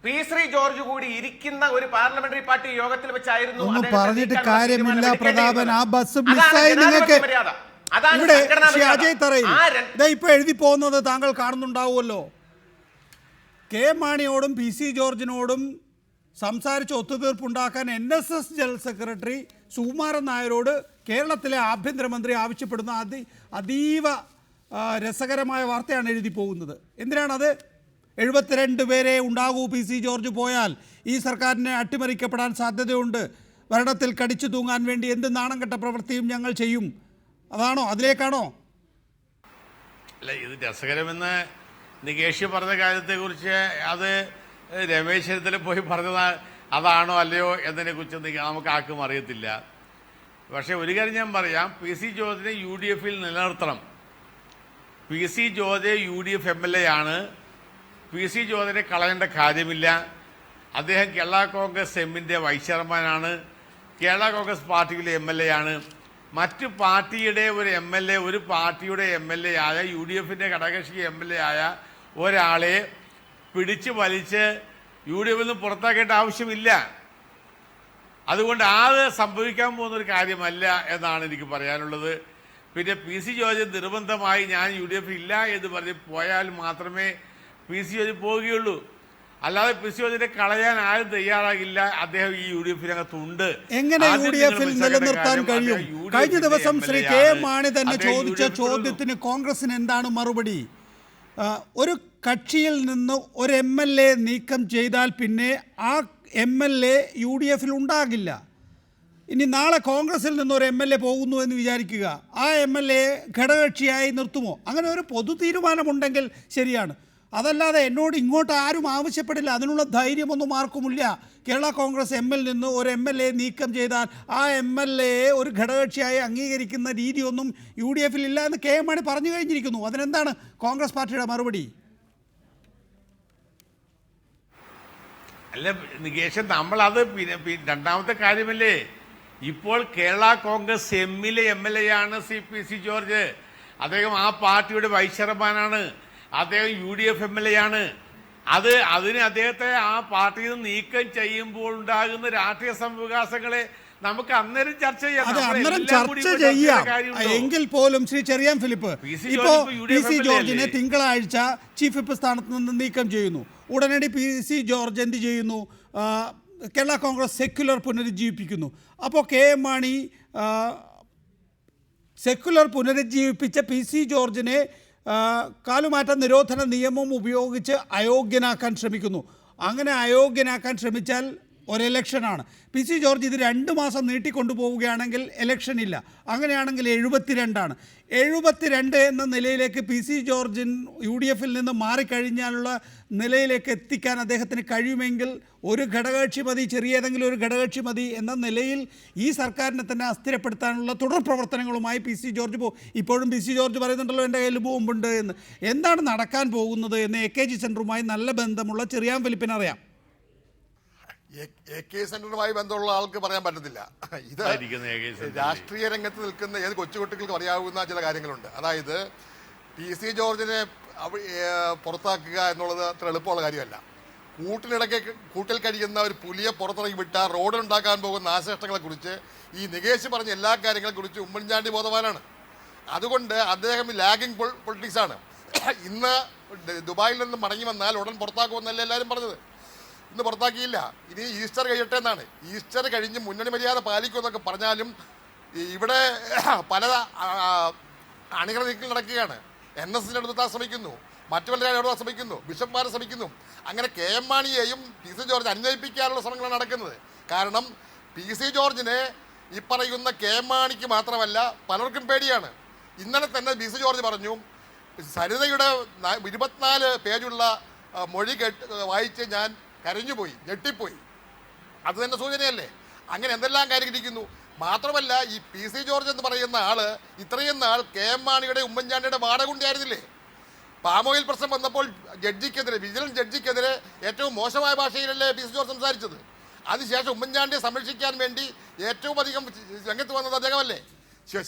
PC ജോർജ് കൂടി ഇരിക്കുന്ന ഒരു പാർലമെന്ററി പാർട്ടി യോഗത്തിൽ വെച്ചായിരുന്നു പറഞ്ഞിട്ട് കാര്യമില്ല പ്രതാപൻ. ആ ബസ് മിസ്സായി നിങ്ങൾക്ക് അതാണ് ഇവിടെ സംഘടനാ ശ്രീ മര്യാദ. അജയ് തറയിൽ ആ ഇതാ ഇപ്പൊ എഴുതി പോകുന്നത് താങ്കൾ കാണുന്നുണ്ടാവുമല്ലോ. കെ മാണിയോടും പി സി ജോർജിനോടും സംസാരിച്ച് ഒത്തുതീർപ്പുണ്ടാക്കാൻ NSS ജനറൽ സെക്രട്ടറി സുകുമാരൻ നായരോട് കേരളത്തിലെ ആഭ്യന്തരമന്ത്രി ആവശ്യപ്പെടുന്ന അതീവ രസകരമായ വാർത്തയാണ് എഴുതി പോകുന്നത്. എന്തിനാണത്? 72 പേരെ ഉണ്ടാകൂ, പി സി ജോർജ് പോയാൽ ഈ സർക്കാരിനെ അട്ടിമറിക്കപ്പെടാൻ സാധ്യതയുണ്ട്, ഭരണത്തിൽ കടിച്ചു തൂങ്ങാൻ വേണ്ടി എന്ത് നാണം കെട്ട പ്രവൃത്തിയും ഞങ്ങൾ ചെയ്യും. അതാണോ? അതിലേക്കാണോ? അല്ല, ഇത് രസകരമെന്ന് നികേഷ് പറഞ്ഞ കാര്യത്തെക്കുറിച്ച് അത് രമേശ് ചെന്നിത്തല പോയി പറഞ്ഞത് അതാണോ അല്ലയോ എന്നതിനെക്കുറിച്ച് നമുക്ക് ആർക്കും അറിയത്തില്ല. പക്ഷേ ഒരു കാര്യം ഞാൻ പറയാം, പി സി ജോർജിനെ UDF നിലനിർത്തണം. P C George UDF MLA ആണ്. പി സി ജോർജിനെ കളയേണ്ട കാര്യമില്ല. അദ്ദേഹം കേരള കോൺഗ്രസ് എമ്മിൻ്റെ വൈസ് ചെയർമാനാണ്. കേരള കോൺഗ്രസ് പാർട്ടിയിലെ MLA ആണ്. മറ്റു പാർട്ടിയുടെ ഒരു MLA, ഒരു പാർട്ടിയുടെ MLA ആയ UDF ഘടകകക്ഷി MLA ആയ ഒരാളെ പിടിച്ച് വലിച്ച് UDF പുറത്താക്കേണ്ട ആവശ്യമില്ല. അതുകൊണ്ട് അത് സംഭവിക്കാൻ പോകുന്നൊരു കാര്യമല്ല എന്നാണ് എനിക്ക് പറയാനുള്ളത്. പിന്നെ പി സി ജോർജ് നിർബന്ധമായി ഞാൻ UDF ഇല്ല എന്ന് പറഞ്ഞ് പോയാൽ മാത്രമേ പി സി ജോർജ് പോവുകയുള്ളൂ. അല്ലാതെ പി സി ജോർജിനെ കളയാൻ ആരും തയ്യാറാകില്ല. അദ്ദേഹം ഈ UDF-നകത്തുണ്ട്. എങ്ങനെ UDF നിലനിർത്താൻ കഴിയും? കഴിഞ്ഞ ദിവസം ശ്രീ കെ മാണി തന്നെ ചോദിച്ച ചോദ്യത്തിന് കോൺഗ്രസിന് എന്താണ് മറുപടി? ഒരു കക്ഷിയിൽ നിന്ന് ഒരു MLA നീക്കം ചെയ്താൽ പിന്നെ ആ MLA UDF ഉണ്ടാകില്ല. ഇനി നാളെ കോൺഗ്രസിൽ നിന്ന് ഒരു MLA പോകുന്നു എന്ന് വിചാരിക്കുക, ആ MLA ഘടകകക്ഷിയായി നിർത്തുമോ? അങ്ങനെ ഒരു പൊതു തീരുമാനമുണ്ടെങ്കിൽ ശരിയാണ്. അതല്ലാതെ എന്നോട് ഇങ്ങോട്ട് ആരും ആവശ്യപ്പെടില്ല, അതിനുള്ള ധൈര്യമൊന്നും ആർക്കുമില്ല. കേരള കോൺഗ്രസ് എമ്മിൽ നിന്ന് ഒരു MLA നീക്കം ചെയ്താൽ ആ MLA ഒരു ഘടകകക്ഷിയായി അംഗീകരിക്കുന്ന രീതിയൊന്നും UDF ഇല്ല എന്ന് കെ മാണി പറഞ്ഞു കഴിഞ്ഞിരിക്കുന്നു. അതിനെന്താണ് കോൺഗ്രസ് പാർട്ടിയുടെ മറുപടി? അല്ല നികേഷൻ, നമ്മളത് പിന്നെ രണ്ടാമത്തെ കാര്യമല്ലേ. ഇപ്പോൾ കേരള കോൺഗ്രസ് എമ്മിലെ MLA ആണ് പി സി ജോർജ്. അദ്ദേഹം ആ പാർട്ടിയുടെ വൈസ് ചെയർമാനാണ്. അദ്ദേഹം UDF MLA ആണ്. അതിന് അദ്ദേഹത്തെ ആ പാർട്ടിയിൽ നിന്ന് നീക്കം ചെയ്യുമ്പോൾ ഉണ്ടാകുന്ന രാഷ്ട്രീയ സംവികാസങ്ങളെ നമുക്ക് അന്നേരം ചർച്ച ചെയ്യാം. എങ്കിൽ പോലും ശ്രീ ചെറിയാൻ ഫിലിപ്പ്, ഇപ്പോ പി സി ജോർജിനെ തിങ്കളാഴ്ച ചീഫ് വിപ്പ് സ്ഥാനത്ത് നിന്ന് നീക്കം ചെയ്യുന്നു. ഉടനടി പി സി ജോർജ് എന്ത് ചെയ്യുന്നു? കേരള കോൺഗ്രസ് സെക്യുലർ പുനരുജ്ജീവിപ്പിക്കുന്നു. അപ്പോൾ കെ എം മാണി സെക്യുലർ പുനരുജ്ജീവിപ്പിച്ച പി സി ജോർജിനെ കാലുമാറ്റ നിരോധന നിയമം ഉപയോഗിച്ച് അയോഗ്യനാക്കാൻ ശ്രമിക്കുന്നു. അങ്ങനെ അയോഗ്യനാക്കാൻ ശ്രമിച്ചാൽ ഒരു ഇലക്ഷനാണ്. പി സി ജോർജ് ഇത് 2 മാസം നീട്ടിക്കൊണ്ടുപോവുകയാണെങ്കിൽ ഇലക്ഷൻ ഇല്ല. അങ്ങനെയാണെങ്കിൽ 72 72 എന്ന നിലയിലേക്ക് പി സി ജോർജിൻ UDF നിന്ന് മാറിക്കഴിഞ്ഞാലുള്ള നിലയിലേക്ക് എത്തിക്കാൻ അദ്ദേഹത്തിന് കഴിയുമെങ്കിൽ ഒരു ഘടകകക്ഷി മതി, ചെറിയ ഏതെങ്കിലും ഒരു ഘടകകക്ഷി മതി എന്ന നിലയിൽ ഈ സർക്കാരിനെ തന്നെ അസ്ഥിരപ്പെടുത്താനുള്ള തുടർ പ്രവർത്തനങ്ങളുമായി പി സി ജോർജ് ഇപ്പോഴും പി സി ജോർജ് പറയുന്നുണ്ടല്ലോ എൻ്റെ കയ്യിൽ ബോംബുണ്ട് എന്ന്. എന്താണ് നടക്കാൻ പോകുന്നത് എന്ന് AKG സെൻറ്ററുമായി നല്ല ബന്ധമുള്ള ചെറിയാൻ ഫിലിപ്പിനറിയാം. AK സെന്ററുമായി ബന്ധമുള്ള ആൾക്ക് പറയാൻ പറ്റത്തില്ല. ഇത് രാഷ്ട്രീയ രംഗത്ത് നിൽക്കുന്ന ഏത് കൊച്ചുകുട്ടികൾക്ക് അറിയാവുന്ന ചില കാര്യങ്ങളുണ്ട്. അതായത് പി സി ജോർജിനെ പുറത്താക്കുക എന്നുള്ളത് അത്ര എളുപ്പമുള്ള കാര്യമല്ല. കൂട്ടിൽ കഴിയുന്ന ഒരു പുലിയെ പുറത്തിറങ്ങി വിട്ടാൽ റോഡുണ്ടാക്കാൻ പോകുന്ന നാശനഷ്ടങ്ങളെക്കുറിച്ച് ഈ നികേഷ് പറഞ്ഞ എല്ലാ കാര്യങ്ങളെക്കുറിച്ച് ഉമ്മൻചാണ്ടി ബോധവാനാണ്. അതുകൊണ്ട് അദ്ദേഹം ലാഗിങ് പൊളിറ്റിക്സാണ്. ഇന്ന് ദുബായിൽ നിന്ന് മടങ്ങി വന്നാൽ ഉടൻ പുറത്താക്കുമെന്നല്ല എല്ലാവരും പറഞ്ഞത്. ഇന്ന് പുറത്താക്കിയില്ല. ഇനി ഈസ്റ്റർ കഴിയട്ടെ എന്നാണ്. ഈസ്റ്റർ കഴിഞ്ഞ് മുന്നണി മര്യാദ പാലിക്കുമെന്നൊക്കെ പറഞ്ഞാലും ഇവിടെ പല അണികൾ നീക്കൽ നടക്കുകയാണ്. NSSന്റെ അടുത്താൻ ശ്രമിക്കുന്നു, മറ്റു പലരും അടുത്താൻ ശ്രമിക്കുന്നു, ബിഷപ്പ്മാരെ ശ്രമിക്കുന്നു. അങ്ങനെ കെ എം മാണിയെയും പി സി ജോർജ് അന്വയിപ്പിക്കാനുള്ള ശ്രമങ്ങളാണ് നടക്കുന്നത്. കാരണം പി സി ജോർജിനെ ഈ പറയുന്ന കെ എം മാണിക്ക് മാത്രമല്ല പലർക്കും പേടിയാണ്. ഇന്നലെ തന്നെ പി സി ജോർജ് പറഞ്ഞു, സരിതയുടെ 24 പേജുള്ള മൊഴി വായിച്ച് ഞാൻ കരഞ്ഞുപോയി, ഞെട്ടിപ്പോയി. അത് തന്നെ സൂചനയല്ലേ? അങ്ങനെ എന്തെല്ലാം കാര്യം ഇരിക്കുന്നു. മാത്രമല്ല ഈ പി സി ജോർജ് എന്ന് പറയുന്ന ആള് ഇത്രയും നാൾ കെ എം മാണിയുടെ ഉമ്മൻചാണ്ടിയുടെ വാടകുണ്ടിയായിരുന്നില്ലേ? പാമോയിൽ പ്രശ്നം വന്നപ്പോൾ വിജിലൻസ് ജഡ്ജിക്കെതിരെ ഏറ്റവും മോശമായ ഭാഷയിലല്ലേ പി സി ജോർജ് സംസാരിച്ചത്? അതിനുശേഷം ഉമ്മൻചാണ്ടിയെ സംരക്ഷിക്കാൻ വേണ്ടി ഏറ്റവും അധികം രംഗത്ത് വന്നത് അദ്ദേഹമല്ലേ?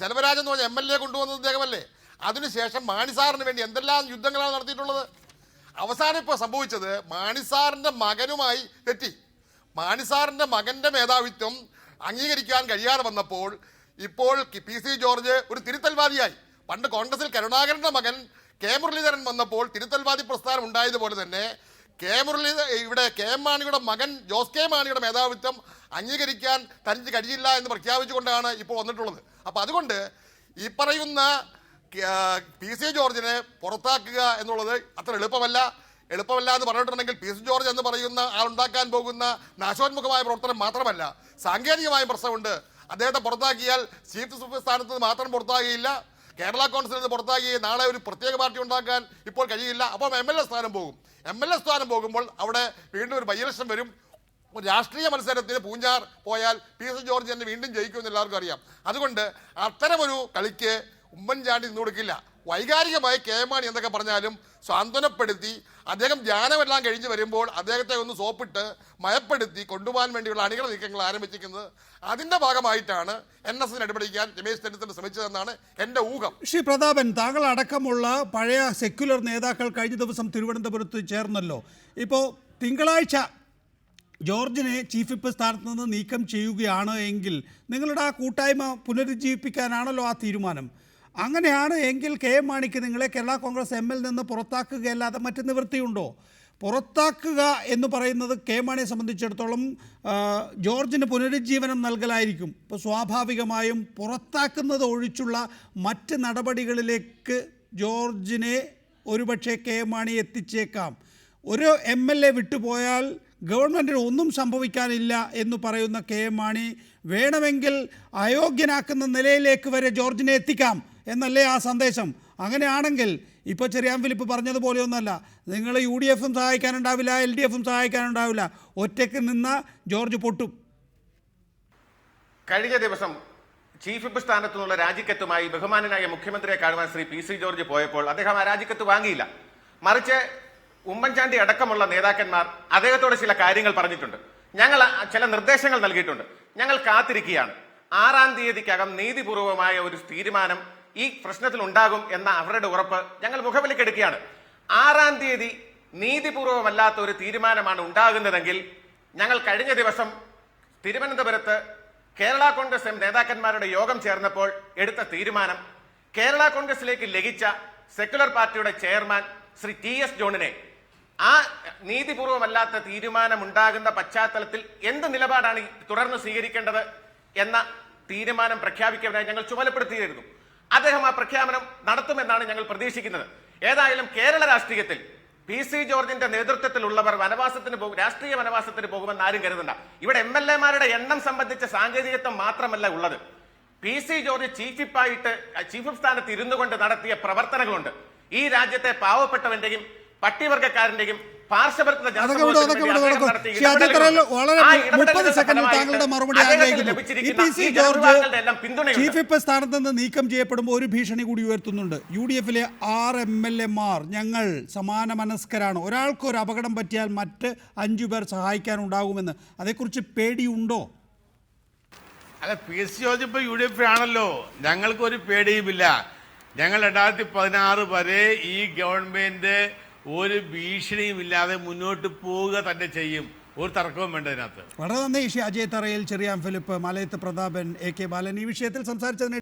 ശെൽവരാജ് എന്ന് പറഞ്ഞ MLA കൊണ്ടുവന്നത് അദ്ദേഹമല്ലേ? അതിനുശേഷം മാണിസാറിന് വേണ്ടി എന്തെല്ലാം യുദ്ധങ്ങളാണ് നടത്തിയിട്ടുള്ളത്? അവസാനം ഇപ്പോൾ സംഭവിച്ചത് മാണിസാറിൻ്റെ മകനുമായി തെറ്റി. മാണിസാറിൻ്റെ മകൻ്റെ മേധാവിത്വം അംഗീകരിക്കാൻ കഴിയാതെ വന്നപ്പോൾ ഇപ്പോൾ PC ജോർജ് ഒരു തിരുത്തൽവാദിയായി. പണ്ട് കോൺഗ്രസിൽ കരുണാകരന്റെ മകൻ കെ മുരളീധരൻ വന്നപ്പോൾ തിരുത്തൽവാദി പ്രസ്ഥാനം ഉണ്ടായതുപോലെ തന്നെ ഇവിടെ കെ എം മാണിയുടെ മകൻ ജോസ് കെ മാണിയുടെ മേധാവിത്വം അംഗീകരിക്കാൻ തനിക്ക് കഴിയില്ല എന്ന് പ്രഖ്യാപിച്ചുകൊണ്ടാണ് ഇപ്പോൾ വന്നിട്ടുള്ളത്. അപ്പോൾ അതുകൊണ്ട് ഈ പറയുന്ന PC ജോർജിനെ പുറത്താക്കുക എന്നുള്ളത് അത്ര എളുപ്പമല്ല എന്ന് പറഞ്ഞിട്ടുണ്ടെങ്കിൽ PC ജോർജ് എന്ന് പറയുന്ന ആളുണ്ടാക്കാൻ പോകുന്ന നാശോന്മുഖമായ പ്രവർത്തനം മാത്രമല്ല, സാങ്കേതികമായ പ്രശ്നമുണ്ട്. അദ്ദേഹത്തെ പുറത്താക്കിയാൽ ചീഫ് വിപ്പ് സ്ഥാനത്ത് നിന്ന് മാത്രം പുറത്താകുകയില്ല, കേരള കോൺഗ്രസിൽ നിന്ന് പുറത്താക്കുകയും നാളെ ഒരു പ്രത്യേക പാർട്ടി ഉണ്ടാക്കാൻ ഇപ്പോൾ കഴിയില്ല. അപ്പം MLA സ്ഥാനം പോകും. MLA സ്ഥാനം പോകുമ്പോൾ അവിടെ വീണ്ടും ഒരു ബൈ ഇലക്ഷൻ വരും. രാഷ്ട്രീയ മത്സരത്തിന് പൂഞ്ഞാർ പോയാൽ PC ജോർജ് തന്നെ വീണ്ടും ജയിക്കുമെന്ന് എല്ലാവർക്കും അറിയാം. അതുകൊണ്ട് അത്തരമൊരു കളിക്ക് ഉമ്മൻചാണ്ടി നിന്ന് കൊടുക്കില്ല. വൈകാരികമായി കെ എം മാണി എന്തൊക്കെ പറഞ്ഞാലും സാന്ത്വനപ്പെടുത്തി അദ്ദേഹം ധ്യാനമെല്ലാം കഴിഞ്ഞ് വരുമ്പോൾ അദ്ദേഹത്തെ ഒന്ന് സോപ്പിട്ട് മയപ്പെടുത്തി കൊണ്ടുപോകാൻ വേണ്ടിയുള്ള അണികള നീക്കങ്ങൾ ആരംഭിച്ചിരിക്കുന്നത്. അതിന്റെ ഭാഗമായിട്ടാണ് NS നടപടിക്കാൻ രമേശ് ചെന്നിത്തല ശ്രമിച്ചതെന്നാണ് എൻ്റെ ഊഹം. ശ്രീ പ്രതാപൻ, താങ്കൾ അടക്കമുള്ള പഴയ സെക്യുലർ നേതാക്കൾ കഴിഞ്ഞ ദിവസം തിരുവനന്തപുരത്ത് ചേർന്നല്ലോ. ഇപ്പോൾ തിങ്കളാഴ്ച ജോർജിനെ ചീഫ് വിപ്പ് സ്ഥാനത്ത് നിന്ന് നീക്കം ചെയ്യുകയാണ് എങ്കിൽ നിങ്ങളുടെ ആ കൂട്ടായ്മ പുനരുജ്ജീവിപ്പിക്കാനാണല്ലോ ആ തീരുമാനം. അങ്ങനെയാണ് എങ്കിൽ കെ എം മാണിക്ക് നിങ്ങളെ കേരള കോൺഗ്രസ് എമ്മിൽ നിന്ന് പുറത്താക്കുകയല്ലാതെ മറ്റ് നിവൃത്തിയുണ്ടോ? പുറത്താക്കുക എന്ന് പറയുന്നത് കെ എം മാണിയെ സംബന്ധിച്ചിടത്തോളം ജോർജിന് പുനരുജ്ജീവനം നൽകലായിരിക്കും. ഇപ്പോൾ സ്വാഭാവികമായും പുറത്താക്കുന്നത് ഒഴിച്ചുള്ള മറ്റ് നടപടികളിലേക്ക് ജോർജിനെ ഒരുപക്ഷെ കെ എം മാണി എത്തിച്ചേക്കാം. ഒരു MLA വിട്ടുപോയാൽ ഗവൺമെൻറ്റിന് ഒന്നും സംഭവിക്കാനില്ല എന്ന് പറയുന്ന കെ എം മാണി വേണമെങ്കിൽ അയോഗ്യനാക്കുന്ന നിലയിലേക്ക് വരെ ജോർജിനെ എത്തിക്കാം എന്നല്ലേ ആ സന്ദേശം? അങ്ങനെയാണെങ്കിൽ ഇപ്പോൾ ചെറിയാൻ ഫിലിപ്പ് പറഞ്ഞതുപോലെയൊന്നുമല്ല, നിങ്ങൾ UDFും സഹായിക്കാനുണ്ടാവില്ല, LDFും സഹായിക്കാനുണ്ടാവില്ല, ഒറ്റയ്ക്ക് നിന്ന ജോർജ് പൊട്ടും. കഴിഞ്ഞ ദിവസം ചീഫ് വിപ്പ് സ്ഥാനത്തു നിന്നുള്ള രാജിക്കത്തുമായി ബഹുമാനനായ മുഖ്യമന്ത്രിയെ കാണുവാൻ ശ്രീ PC ജോർജ് പോയപ്പോൾ അദ്ദേഹം ആ രാജിക്കത്ത് വാങ്ങിയില്ല. മറിച്ച് ഉമ്മൻചാണ്ടി അടക്കമുള്ള നേതാക്കന്മാർ അദ്ദേഹത്തോട് ചില കാര്യങ്ങൾ പറഞ്ഞിട്ടുണ്ട്. ഞങ്ങൾ ചില നിർദ്ദേശങ്ങൾ നൽകിയിട്ടുണ്ട്. ഞങ്ങൾ കാത്തിരിക്കുകയാണ്. 6-ാം തീയതിക്കകം നീതിപൂർവമായ ഒരു തീരുമാനം ഈ പ്രശ്നത്തിൽ ഉണ്ടാകും എന്ന അവരുടെ ഉറപ്പ് ഞങ്ങൾ മുഖവിലക്കെടുക്കുകയാണ്. 6-ാം തീയതി നീതിപൂർവമല്ലാത്ത ഒരു തീരുമാനമാണ് ഉണ്ടാകുന്നതെങ്കിൽ ഞങ്ങൾ കഴിഞ്ഞ ദിവസം തിരുവനന്തപുരത്ത് കേരള കോൺഗ്രസ് നേതാക്കന്മാരുടെ യോഗം ചേർന്നപ്പോൾ എടുത്ത തീരുമാനം, കേരള കോൺഗ്രസിലേക്ക് ലയിച്ച സെക്യുലർ പാർട്ടിയുടെ ചെയർമാൻ ശ്രീ TS ജോണിനെ ആ നീതിപൂർവമല്ലാത്ത തീരുമാനമുണ്ടാകുന്ന പശ്ചാത്തലത്തിൽ എന്ത് നിലപാടാണ് തുടർന്ന് സ്വീകരിക്കേണ്ടത് എന്ന തീരുമാനം പ്രഖ്യാപിക്കാനായി ഞങ്ങൾ ചുമതലപ്പെടുത്തിയിരുന്നു. അദ്ദേഹം ആ പ്രഖ്യാപനം നടത്തുമെന്നാണ് ഞങ്ങൾ പ്രതീക്ഷിക്കുന്നത്. ഏതായാലും കേരള രാഷ്ട്രീയത്തിൽ PC ജോർജിന്റെ നേതൃത്വത്തിലുള്ളവർ രാഷ്ട്രീയ വനവാസത്തിന് പോകുമെന്ന് ആരും കരുതണ്ട. ഇവിടെ MLA-മാരുടെ എണ്ണം സംബന്ധിച്ച സാങ്കേതികത്വം മാത്രമല്ല ഉള്ളത്. PC ജോർജ് ചീഫ് വിപ്പ് സ്ഥാനത്ത് ഇരുന്നു കൊണ്ട് നടത്തിയ പ്രവർത്തനങ്ങളുണ്ട്. ഈ രാജ്യത്തെ പാവപ്പെട്ടവന്റെയും പട്ടികവർഗക്കാരന്റെയും പാർശ്വവർഗ ചീഫ് വിപ്പ് സ്ഥാനത്ത് നിന്ന് നീക്കം ചെയ്യപ്പെടുമ്പോൾ ഒരു ഭീഷണി കൂടി ഉയർത്തുന്നുണ്ട്. UDFിലെ 6 MLA-മാർ ഞങ്ങൾ സമാന മനസ്കരാണ്, ഒരാൾക്കൊരു അപകടം പറ്റിയാൽ മറ്റ് 5 പേർ സഹായിക്കാനുണ്ടാകുമെന്ന്. അതേക്കുറിച്ച് പേടിയുണ്ടോ? അല്ല, PC ജോർജ് ഇപ്പോൾ UDF ആണല്ലോ, ഞങ്ങൾക്കൊരു പേടിയുമില്ല. ഞങ്ങൾ 2016 വരെ ഈ ഗവൺമെന്റ് ഒരു ഭീഷണിയും ഇല്ലാതെ മുന്നോട്ട് പോവുക തന്നെ ചെയ്യും. ഒരു തർക്കവും വേണ്ട ഇതിനകത്ത്. വളരെ നന്ദി. അജയ് തറയിൽ, ചെറിയാൻ ഫിലിപ്പ്, മലയത്ത് പ്രതാപൻ, AK ബാലൻ ഈ വിഷയത്തിൽ സംസാരിച്ചതിന്